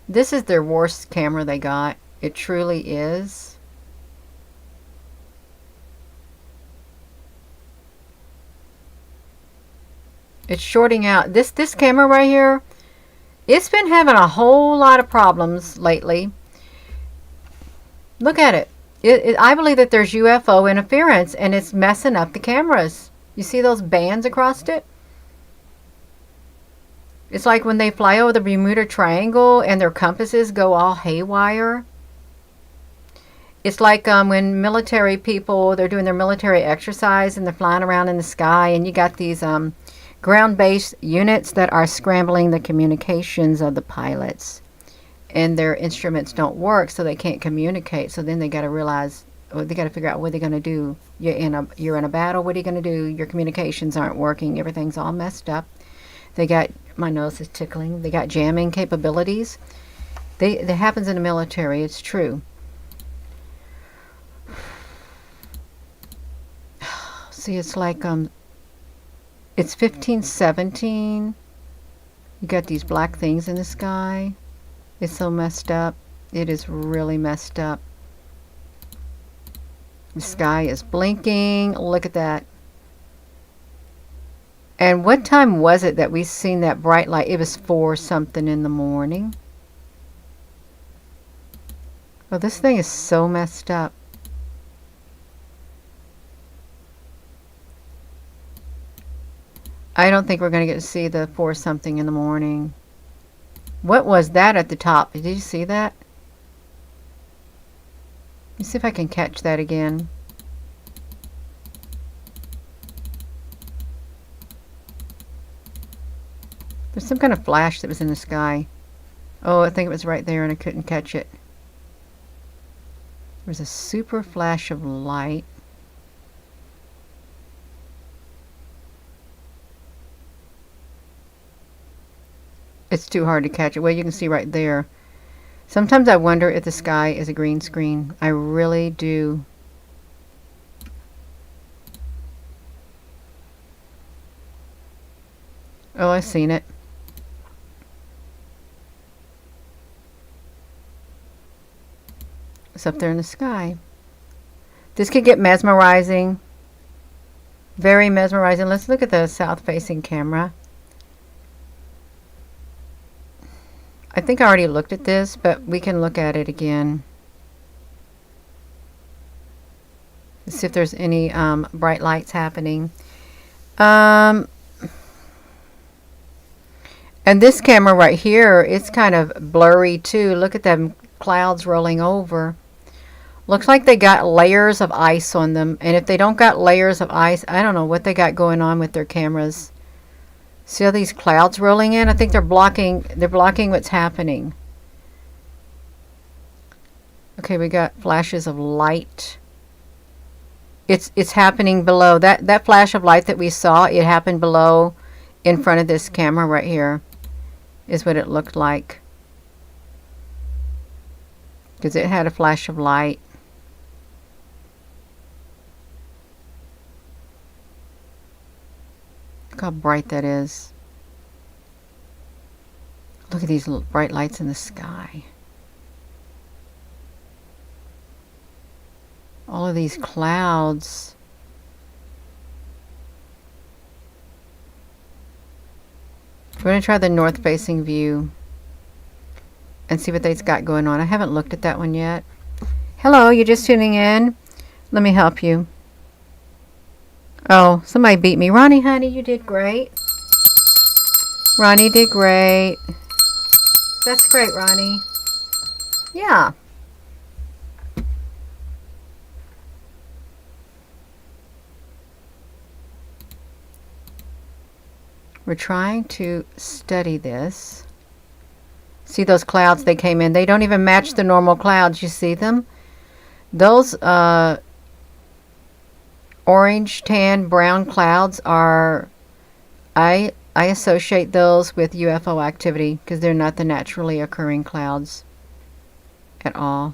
[SPEAKER 1] this is their worst camera they got. It truly is. It's shorting out. This camera right here, it's been having a whole lot of problems lately. Look at it. I believe that there's UFO interference and it's messing up the cameras. You see those bands across it? It's like when they fly over the Bermuda Triangle and their compasses go all haywire. It's like when military people, they're doing their military exercise and they're flying around in the sky and you got these ground-based units that are scrambling the communications of the pilots. And their instruments don't work, so they can't communicate. So then they got to realize, or they got to figure out what they're going to do. You're in a battle. What are you going to do? Your communications aren't working. Everything's all messed up. They got, my nose is tickling. They got jamming capabilities. That happens in the military. It's true. See, it's like it's 1517. You got these black things in the sky. It's so messed up. It is really messed up. The sky is blinking. Look at that. And what time was it that we seen that bright light? It was 4 something in the morning. Well, this thing is so messed up. I don't think we're going to get to see the 4 something in the morning. What was that at the top? Did you see that? Let me see if I can catch that again. There's some kind of flash that was in the sky. Oh, I think it was right there and I couldn't catch it. There was a super flash of light. It's too hard to catch it. Well, you can see right there. Sometimes I wonder if the sky is a green screen. I really do. Oh, I've seen it. It's up there in the sky. This could get mesmerizing. Very mesmerizing. Let's look at the south-facing camera. I think I already looked at this, but we can look at it again. Let's see if there's any bright lights happening. And this camera right here, it's kind of blurry too. Look at them clouds rolling over. Looks like they got layers of ice on them. And if they don't got layers of ice, I don't know what they got going on with their cameras. See all these clouds rolling in? I think they're blocking what's happening. Okay, we got flashes of light. It's happening below. That flash of light that we saw, it happened below in front of this camera right here is what it looked like. Because it had a flash of light. Look how bright that is. Look at these little bright lights in the sky. All of these clouds. We're going to try the north-facing view and see what they've got going on. I haven't looked at that one yet. Hello, you're just tuning in? Let me help you. Oh, somebody beat me. Ronnie, honey, you did great. Ronnie did great. That's great, Ronnie. Yeah. We're trying to study this. See those clouds they came in? They don't even match the normal clouds. You see them? Those orange, tan, brown clouds are... I associate those with UFO activity because they're not the naturally occurring clouds at all.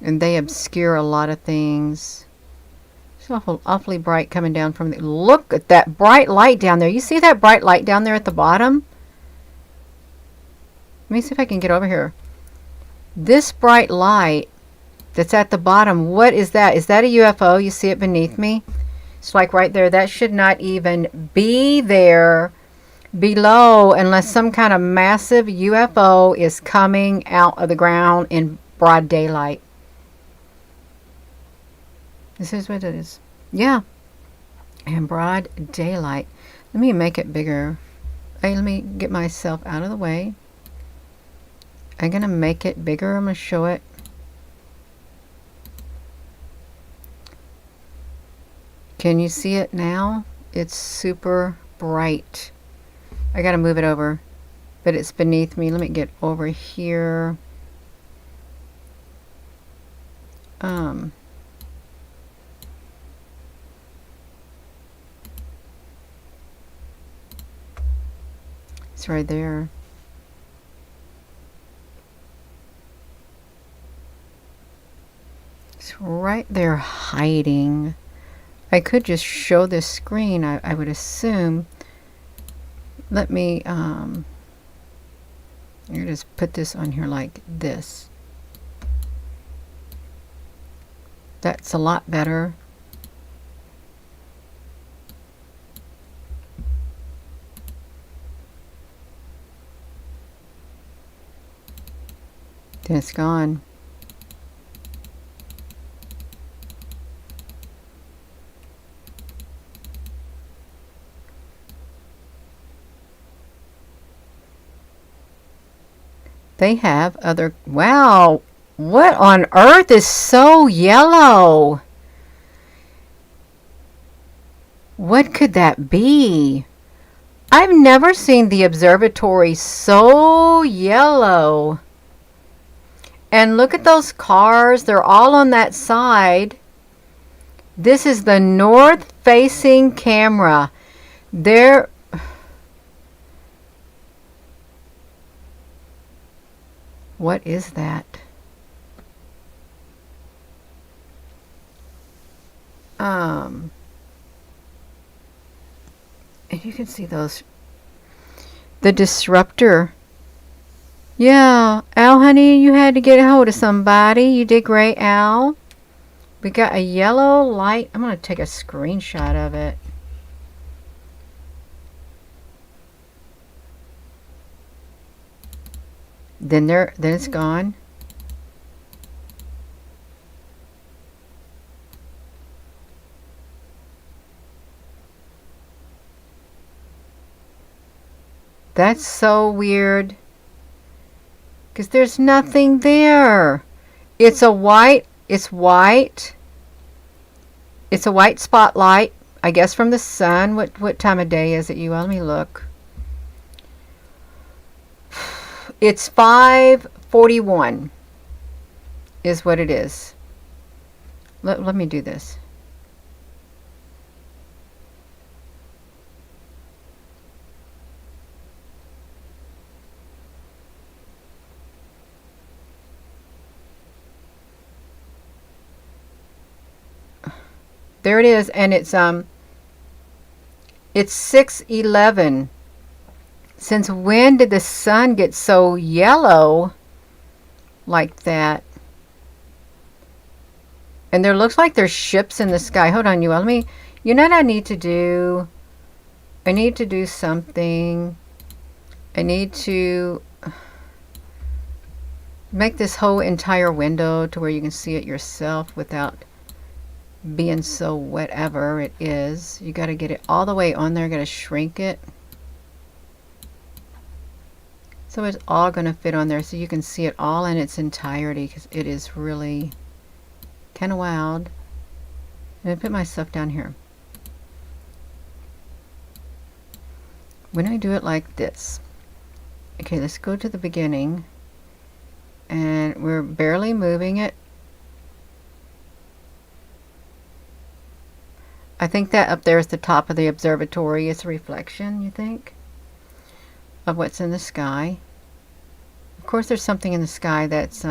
[SPEAKER 1] And they obscure a lot of things. It's awfully bright coming down from the... Look at that bright light down there. You see that bright light down there at the bottom? Let me see if I can get over here. This bright light that's at the bottom, what is that? Is that a UFO? You see it beneath me? It's like right there. That should not even be there below unless some kind of massive UFO is coming out of the ground in broad daylight. This is what it is. Yeah. In broad daylight. Let me make it bigger. Hey, let me get myself out of the way. I'm going to make it bigger. I'm going to show it. Can you see it now? It's super bright. I got to move it over. But it's beneath me. Let me get over here. It's right there. It's right there hiding. I could just show this screen, I would assume. Let me just put this on here like this. That's a lot better. Then it's gone. They have other... Wow! What on earth is so yellow? What could that be? I've never seen the observatory so yellow. And look at those cars. They're all on that side. This is the north-facing camera. There... What is that? And you can see those. The disruptor. Yeah, Al, honey, you had to get a hold of somebody. You did great, Al. We got a yellow light. I'm going to take a screenshot of it. Then it's gone. That's so weird. Because there's nothing there. It's white. It's a white spotlight. I guess from the sun. What time of day is it, you? Let me look. It's 5:41 is what it is. Let me do this. There it is, and it's 6:11. Since when did the sun get so yellow like that? And there looks like there's ships in the sky. Hold on, you all. You know what I need to do? I need to do something. I need to make this whole entire window to where you can see it yourself without being so whatever it is. You got to get it all the way on there. Got to shrink it. So it's all going to fit on there so you can see it all in its entirety, because it is really kind of wild. I'm going to put my stuff down here. When I do it like this, okay, let's go to the beginning, and we're barely moving it. I think that up there is the top of the observatory. It's a reflection, you think, of what's in the sky. Of course, there's something in the sky that's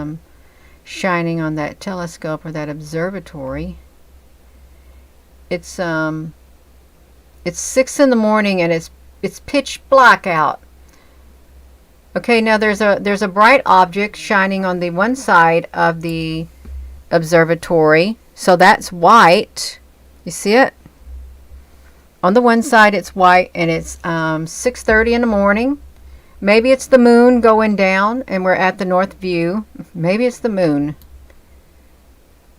[SPEAKER 1] shining on that telescope or that observatory. It's 6 in the morning, and it's pitch black out. Okay, now there's a bright object shining on the one side of the observatory, so that's white. You see it? On the one side it's white, and it's 6:30 in the morning. Maybe it's the moon going down, and we're at the north view. Maybe it's the moon.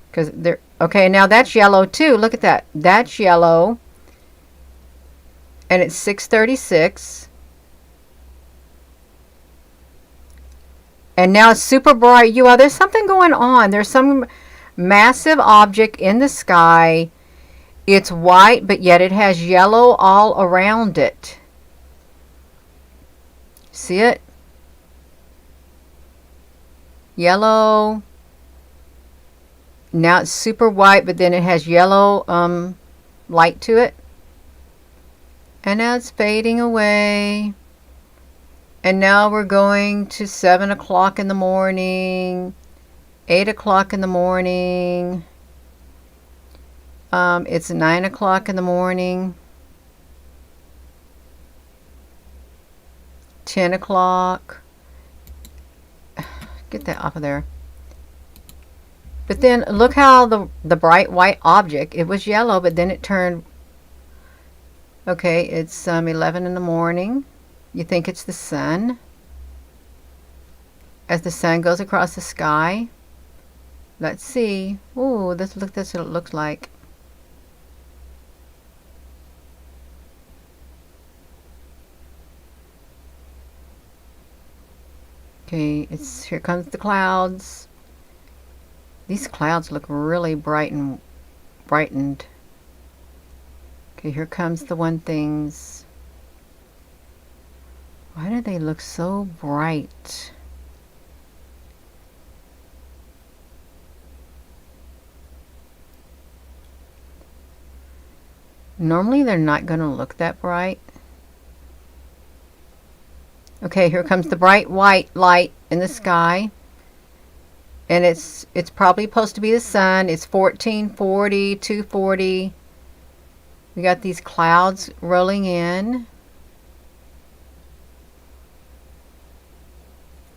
[SPEAKER 1] Because there. Okay, now that's yellow too. Look at that. That's yellow. And it's 6:36. And now it's super bright. You all, there's something going on. There's some massive object in the sky. It's white, but yet it has yellow all around it. See it? Yellow. Now it's super white, but then it has yellow light to it. And now it's fading away. And now we're going to 7 o'clock in the morning, 8 o'clock in the morning. It's 9 o'clock in the morning, 10 o'clock. Get that off of there. But then look how the bright white object, it was yellow, but then it turned. Okay, it's 11 in the morning. You think it's the sun. As the sun goes across the sky. Let's see. Ooh, that's what it looks like. Okay, here comes the clouds. These clouds look really brightened. Okay, here comes the one things. Why do they look so bright? Normally they're not going to look that bright. Okay, here comes the bright white light in the sky. And it's probably supposed to be the sun. It's 1440, 240. We got these clouds rolling in.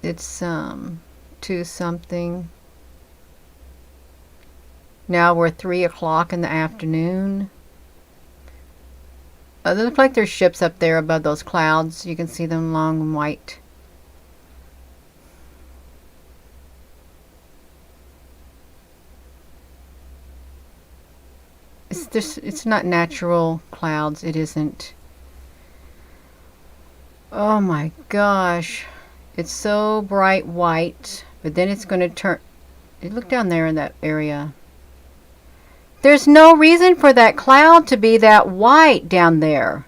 [SPEAKER 1] It's 2 something. Now we're 3 o'clock in the afternoon. They look like there's ships up there above those clouds. You can see them long and white. It's not natural clouds. It isn't. Oh my gosh. It's so bright white, but then it's going to turn. Look down there in that area. There's no reason for that cloud to be that white down there.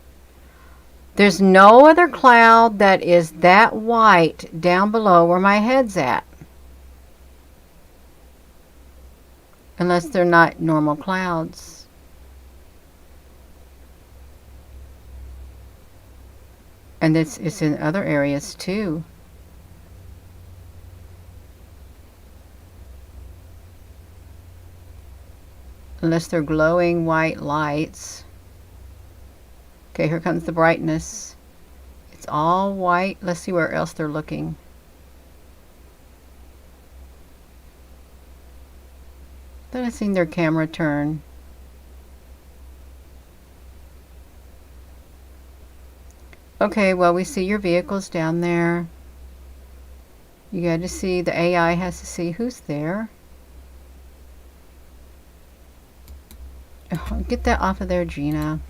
[SPEAKER 1] There's no other cloud that is that white down below where my head's at. Unless they're not normal clouds. And it's in other areas too. Unless they're glowing white lights. Okay, here comes the brightness. It's all white. Let's see where else they're looking. Thought I seen their camera turn. Okay, well, we see your vehicles down there. You got to see, the AI has to see who's there. Oh, get that off of there, Gina.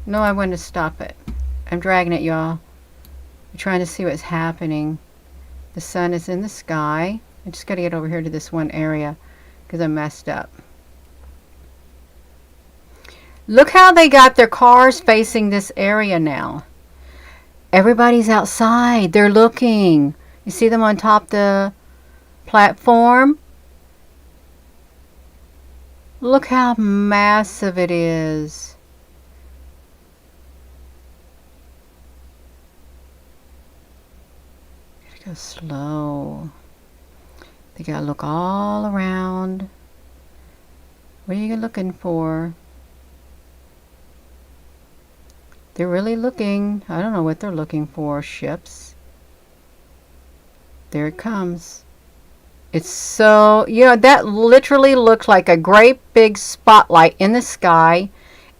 [SPEAKER 1] No, I want to stop it. I'm dragging it, y'all. I'm trying to see what's happening. The sun is in the sky. I just got to get over here to this one area because I messed up. Look how they got their cars facing this area now. Everybody's outside. They're looking. You see them on top the platform? Look how massive it is. Gotta go slow. They gotta look all around. What are you looking for? They're really looking. I don't know what they're looking for. Ships. There it comes. It's so, you know, that literally looks like a great big spotlight in the sky.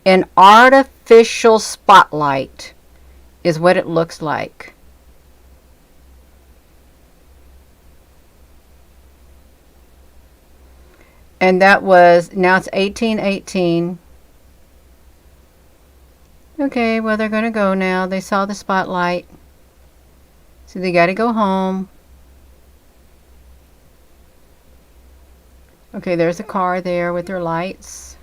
[SPEAKER 1] An artificial spotlight is what it looks like. And that was, now it's 1818. Okay, well, they're going to go now. They saw the spotlight. So they got to go home. Okay, there's a car there with their lights.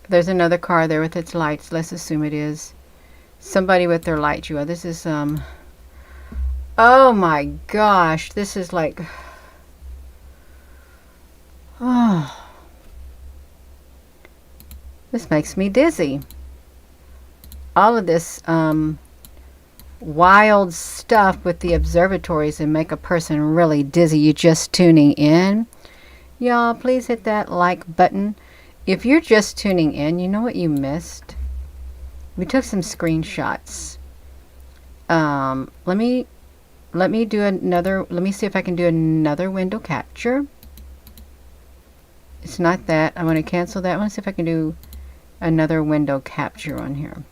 [SPEAKER 1] There's another car there with its lights. Let's assume it is somebody with their lights. You are. This is oh my gosh, this is like, oh, this makes me dizzy. All of this wild stuff with the observatories and make a person really dizzy. You just tuning in. Y'all, please hit that like button. If you're just tuning in, you know what you missed? We took some screenshots. Let me do another, let me see if I can do another window capture. It's not that. I want to cancel that. I want to see if I can do another window capture on here.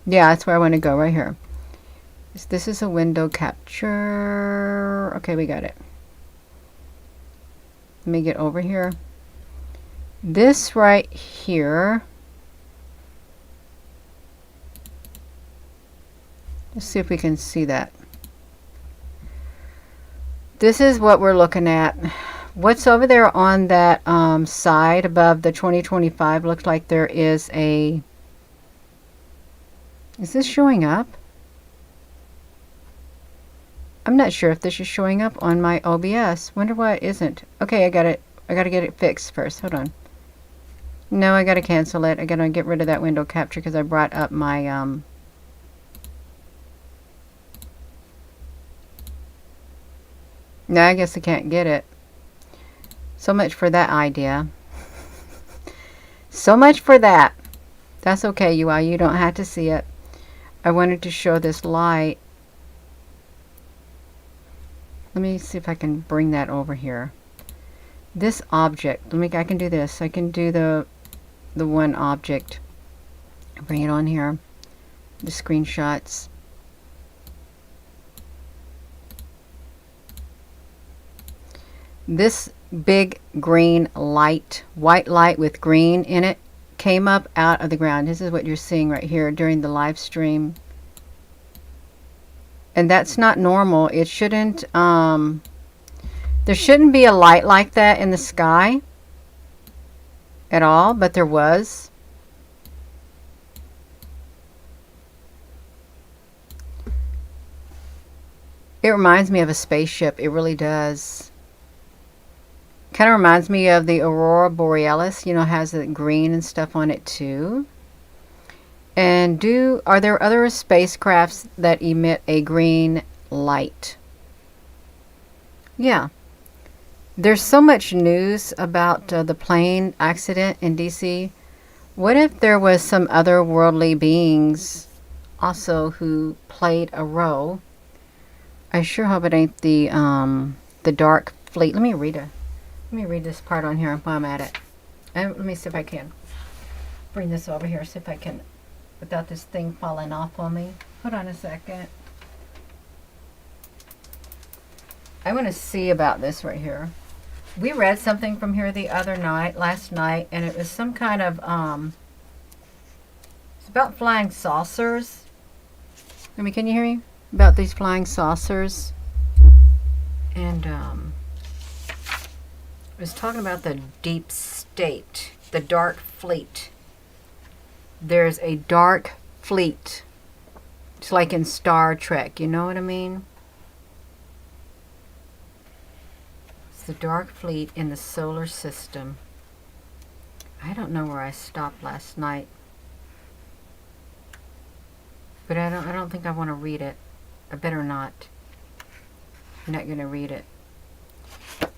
[SPEAKER 1] Yeah, that's where I want to go, right here. This is a window capture. Okay, we got it. Let me get over here. This right here. Let's see if we can see that. This is what we're looking at. What's over there on that side above the 2025 looks like there is a... Is this showing up? I'm not sure if this is showing up on my OBS. Wonder why it isn't. Okay, I got it. I got to get it fixed first. Hold on. No, I got to cancel it. I got to get rid of that window capture because I brought up my... No, I guess I can't get it. So much for that idea. So much for that. That's okay, you all. You don't have to see it. I wanted to show this light. Let me see if I can bring that over here. This object. I can do this. I can do the one object. Bring it on here. The screenshots. This big green light, white light with green in it, came up out of the ground. This is what you're seeing right here during the live stream. And that's not normal. It shouldn't, there shouldn't be a light like that in the sky at all, but there was. It reminds me of a spaceship. It really does. Kind of reminds me of the Aurora Borealis, you know, has the green and stuff on it too. And are there other spacecrafts that emit a green light? Yeah. There's so much news about the plane accident in DC. What if there was some otherworldly beings also who played a role? I sure hope it ain't the Dark Fleet. Let me read this part on here while I'm at it. And let me see if I can bring this over here, see if I can, without this thing falling off on me. Hold on a second. I want to see about this right here. We read something from here last night, and it was some kind of, it's about flying saucers. I mean, can you hear me? About these flying saucers. And, it was talking about the deep state, the dark fleet. There's a dark fleet. It's like in Star Trek, you know what I mean? It's the dark fleet in the solar system. I don't know where I stopped last night. But I don't think I want to read it. I better not. I'm not going to read it.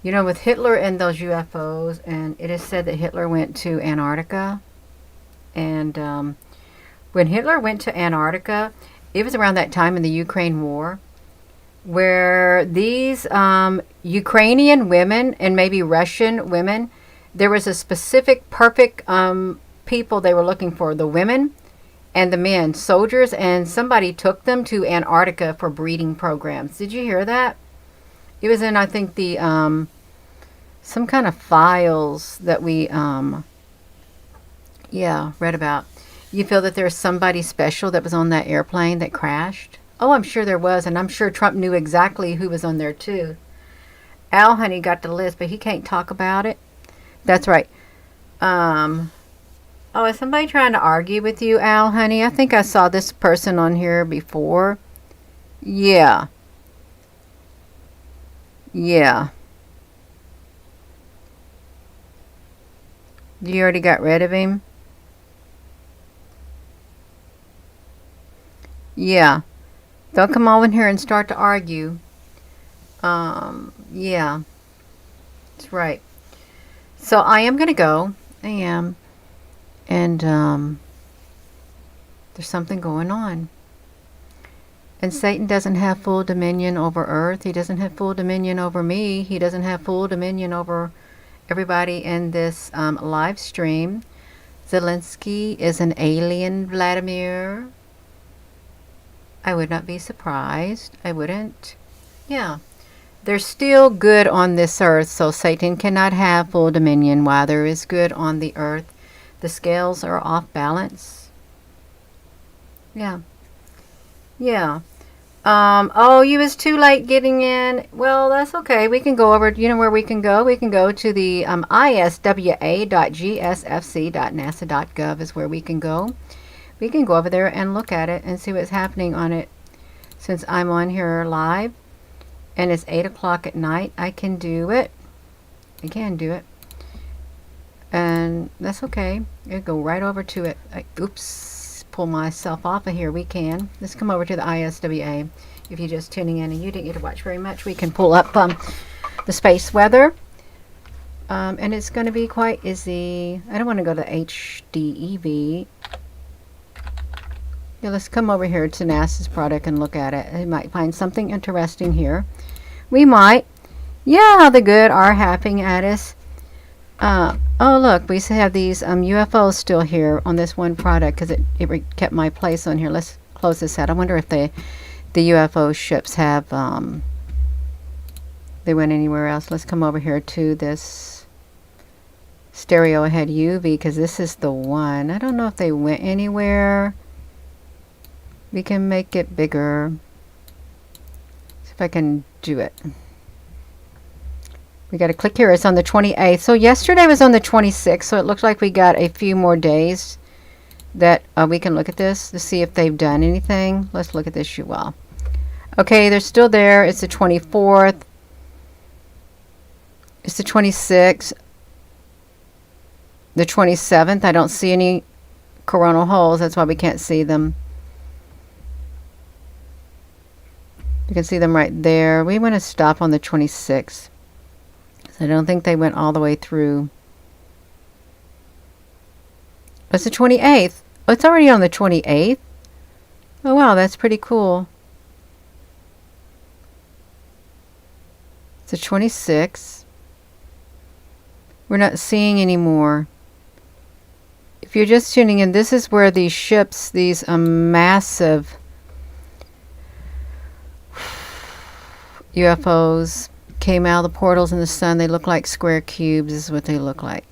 [SPEAKER 1] You know, with Hitler and those UFOs, and it is said that Hitler went to Antarctica. And when Hitler went to Antarctica, it was around that time in the Ukraine war, where these Ukrainian women and maybe Russian women, there was a specific perfect people they were looking for, the women and the men, soldiers, and somebody took them to Antarctica for breeding programs. Did you hear that? It was in, I think, the some kind of files that we read about. You feel that there's somebody special that was on that airplane that crashed? Oh, I'm sure there was, and I'm sure Trump knew exactly who was on there too. Al Honey got the list, but he can't talk about it. That's right. Oh, is somebody trying to argue with you, Al Honey? I think I saw this person on here before. Yeah. Yeah. You already got rid of him? Yeah. Don't come over here and start to argue. Yeah. That's right. So I am going to go. I am. And there's something going on. And Satan doesn't have full dominion over earth. He doesn't have full dominion over me. He doesn't have full dominion over everybody in this live stream. Zelensky is an alien, Vladimir. I would not be surprised. I wouldn't. Yeah. There's still good on this earth, so Satan cannot have full dominion while there is good on the earth. The scales are off balance. Yeah. Yeah. Oh, you was too late getting in. Well, that's okay. We can go over, you know where we can go? We can go to the iswa.gsfc.nasa.gov is where we can go. We can go over there and look at it and see what's happening on it. Since I'm on here live and it's 8 o'clock at night, I can do it. I can do it. And that's okay. I'll go right over to it. Oops, pull myself off of here. We can. Let's come over to the ISWA. If you're just tuning in and you didn't get to watch very much, we can pull up the space weather. And it's going to be quite easy. I don't want to go to HDEV. Yeah, let's come over here to NASA's product and look at it. We might find something interesting here. We might. Yeah, the good are happening at us. Oh, look, we have these UFOs still here on this one product because it kept my place on here. Let's close this out. I wonder if the UFO ships have, they went anywhere else. Let's come over here to this stereo ahead UV because this is the one. I don't know if they went anywhere. We can make it bigger. if I can do it. We got to click here. It's on the 28th. So yesterday was on the 26th. So it looks like we got a few more days that we can look at this to see if they've done anything. Let's look at this shoe wall. Okay, they're still there. It's the 24th. It's the 26th. The 27th. I don't see any coronal holes. That's why we can't see them. You can see them right there. We want to stop on the 26th. So I don't think they went all the way through. It's the 28th. Oh, it's already on the 28th. Oh, wow, that's pretty cool. It's the 26th. We're not seeing any more. If you're just tuning in, this is where these ships, these massive UFOs came out of the portals in the sun. They look like square cubes is what they look like.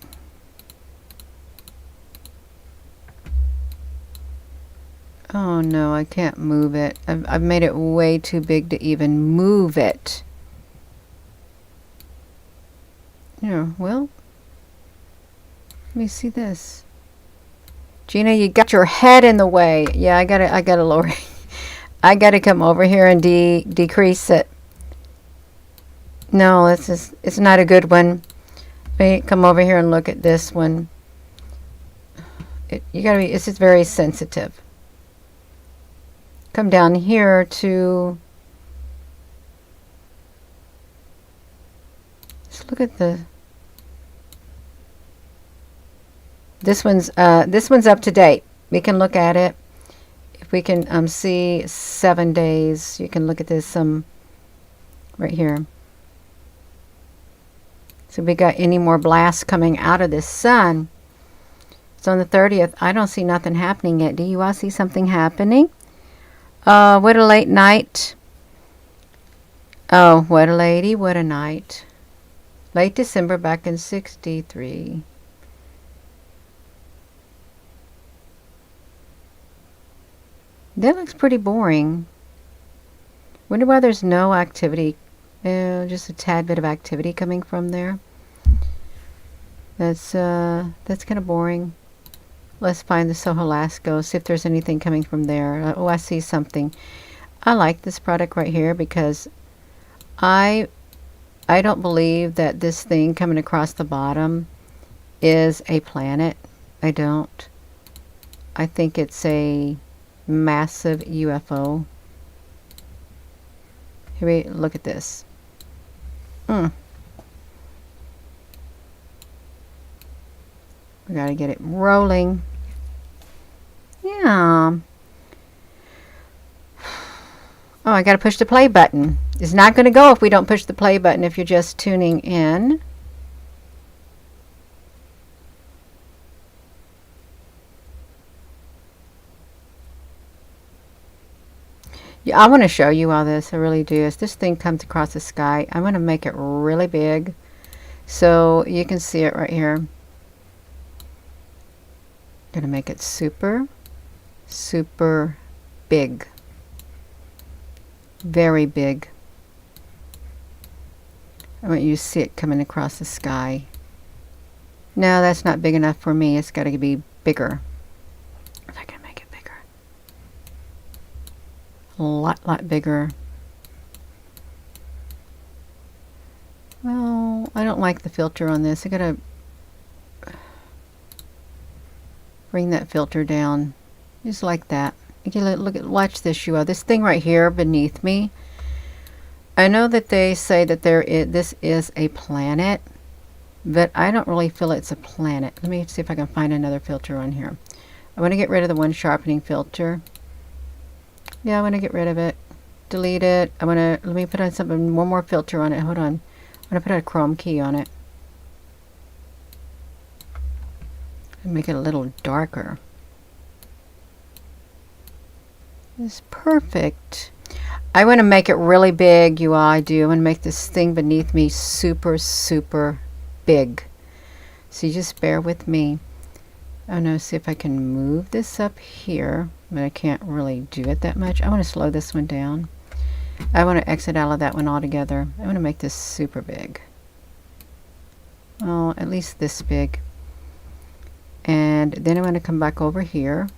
[SPEAKER 1] Oh no, I can't move it. I've made it way too big to even move it. Yeah, well, let me see this. Gina, you got your head in the way. Yeah, I gotta lower it. I gotta come over here and decrease it. No, it's not a good one. Let me come over here and look at this one. It's just very sensitive. Come down here to, just look at this one's up to date. We can look at it. If we can see 7 days, you can look at this right here. So we got any more blasts coming out of this sun. It's on the 30th. I don't see nothing happening yet. Do you all see something happening? What a late night. Oh, what a lady, what a night. Late December back in 63. That looks pretty boring. Wonder why there's no activity. Just a tad bit of activity coming from there. That's kind of boring. Let's find the Soho Lasco, see if there's anything coming from there. Oh, I see something. I like this product right here because I don't believe that this thing coming across the bottom is a planet. I don't. I think it's a massive UFO. Here we look at this. We gotta get it rolling. Yeah. Oh, I gotta push the play button. It's not gonna go if we don't push the play button if you're just tuning in. Yeah, I want to show you all this. I really do. As this thing comes across the sky, I'm going to make it really big so you can see it right here. Going to make it super, super big. Very big. I want you to see it coming across the sky. No, that's not big enough for me. It's got to be bigger. If I can make it bigger. A lot bigger. Well, I don't like the filter on this. I gotta bring that filter down, just like that. Watch this, you all. This thing right here beneath me. I know that they say that this is a planet, but I don't really feel it's a planet. Let me see if I can find another filter on here. I want to get rid of the one sharpening filter. Yeah, I want to get rid of it. Delete it. Let me put on one more filter on it. Hold on. I'm going to put a chrome key on it. And make it a little darker. It's perfect. I want to make it really big, you all. I do. I want to make this thing beneath me super, super big. So you just bear with me. I want to see if I can move this up here, but I can't really do it that much. I want to slow this one down. I want to exit out of that one altogether. I want to make this super big. Oh, at least this big. And then I'm going to come back over here.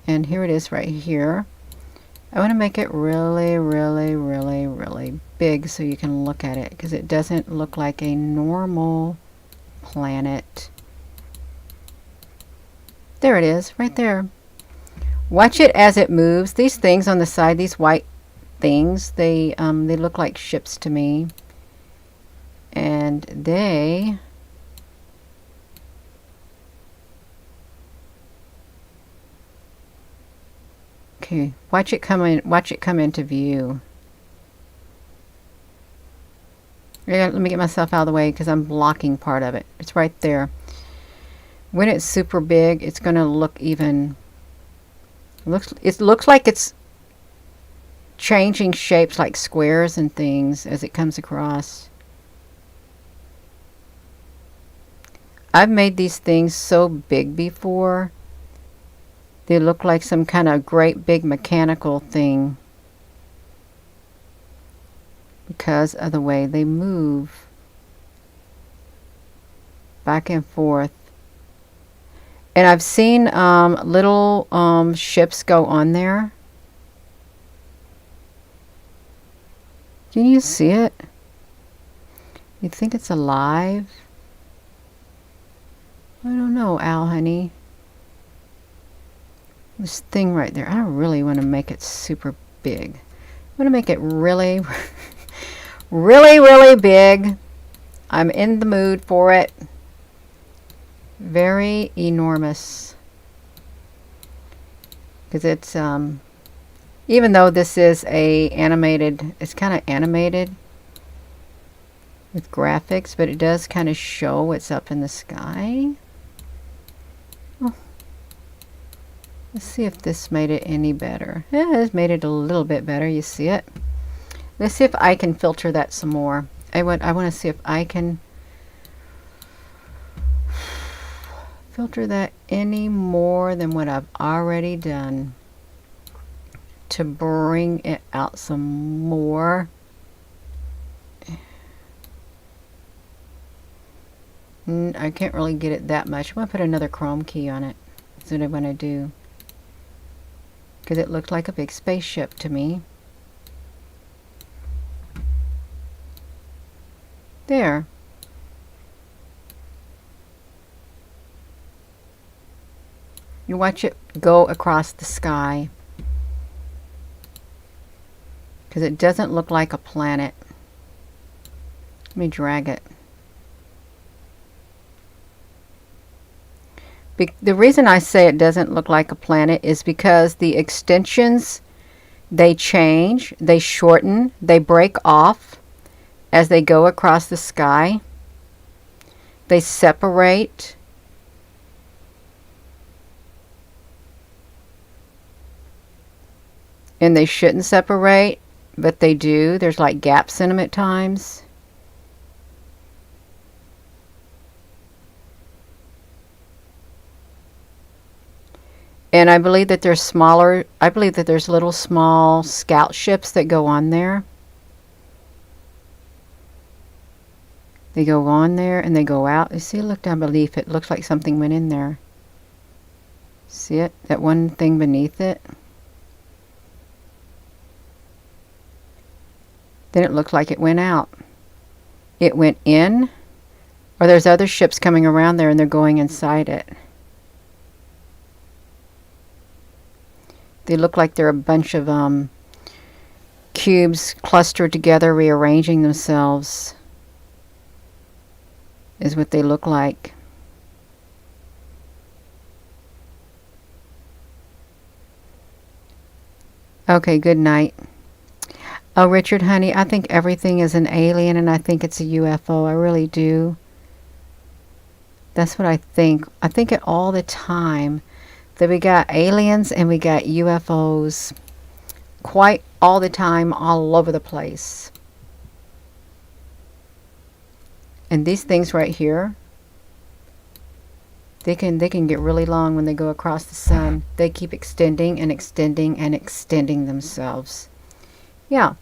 [SPEAKER 1] And here it is right here. I want to make it really, really, really, really big so you can look at it, because it doesn't look like a normal planet. There it is, right there. Watch it as it moves. These things on the side, these white things, they look like ships to me. And they... Okay, watch it come in. Watch it come into view. Yeah, let me get myself out of the way because I'm blocking part of it. It's right there. When it's super big, it's going to look even. It looks like it's changing shapes like squares and things as it comes across. I've made these things so big before. They look like some kind of great big mechanical thing because of the way they move back and forth. And I've seen little ships go on there. Can you see it? You think it's alive? I don't know, Al, honey. This thing right there, I really want to make it super big. I want to make it really, really, really big. I'm in the mood for it. Very enormous. Because it's, even though this is a animated, it's kind of animated with graphics, but it does kind of show what's up in the sky. Let's see if this made it any better. Yeah, it's made it a little bit better. You see it? Let's see if I can filter that some more. I want to see if I can filter that any more than what I've already done to bring it out some more. I can't really get it that much. I'm going to put another Chrome key on it. That's what I'm going to do. Because it looked like a big spaceship to me. There. You watch it go across the sky. Because it doesn't look like a planet. Let me drag it. The reason I say it doesn't look like a planet is because the extensions, they change, they shorten, they break off as they go across the sky. They separate. And they shouldn't separate, but they do. There's like gaps in them at times. And I believe that there's smaller, I believe that there's little small scout ships that go on there. They go on there and they go out. You see, look down beneath it. It looks like something went in there. See it? That one thing beneath it? Then it looked like it went out. It went in, or there's other ships coming around there and they're going inside it. They look like they're a bunch of cubes clustered together, rearranging themselves, is what they look like. Okay, good night. Oh, Richard, honey, I think everything is an alien and I think it's a UFO. I really do. That's what I think. I think it all the time. That we got aliens and we got UFOs quite all the time, all over the place. And these things right here, they can get really long when they go across the sun. They keep extending and extending and extending themselves. Yeah.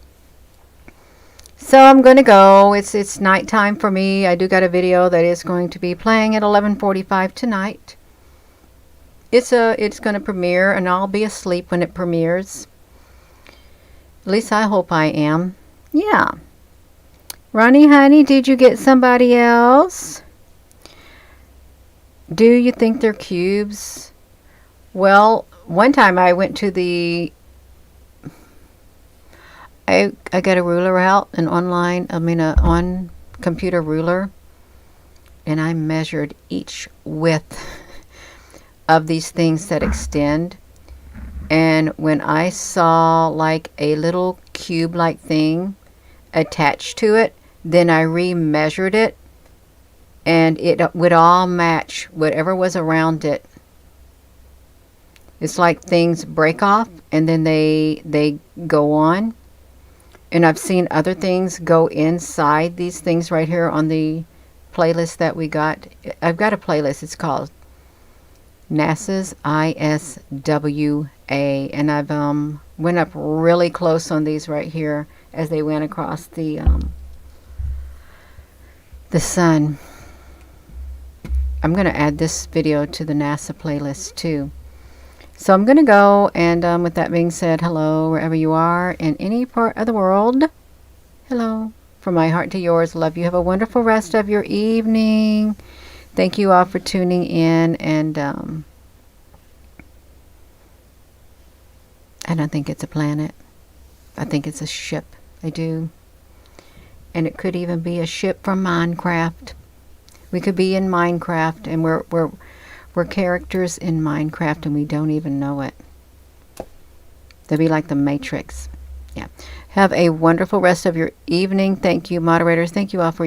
[SPEAKER 1] So I'm going to go. It's nighttime for me. I do got a video that is going to be playing at 11:45 tonight. It's going to premiere, and I'll be asleep when it premieres. At least I hope I am. Yeah. Ronnie, honey, did you get somebody else? Do you think they're cubes? Well, one time I went to the... I got a ruler out, an on computer ruler, and I measured each width of these things that extend. And when I saw like a little cube-like thing attached to it, then I remeasured it, and it would all match whatever was around it. It's like things break off and then they go on. And I've seen other things go inside these things right here on the playlist that we got. I've got a playlist. It's called NASA's ISWA. And I've went up really close on these right here as they went across the sun. I'm going to add this video to the NASA playlist too. So I'm going to go, and with that being said, hello wherever you are in any part of the world. Hello. From my heart to yours, love you. Have a wonderful rest of your evening. Thank you all for tuning in, and I don't think it's a planet. I think it's a ship. I do. And it could even be a ship from Minecraft. We could be in Minecraft, and we're characters in Minecraft, and we don't even know it. They'll be like the Matrix. Yeah. Have a wonderful rest of your evening. Thank you, moderators. Thank you all for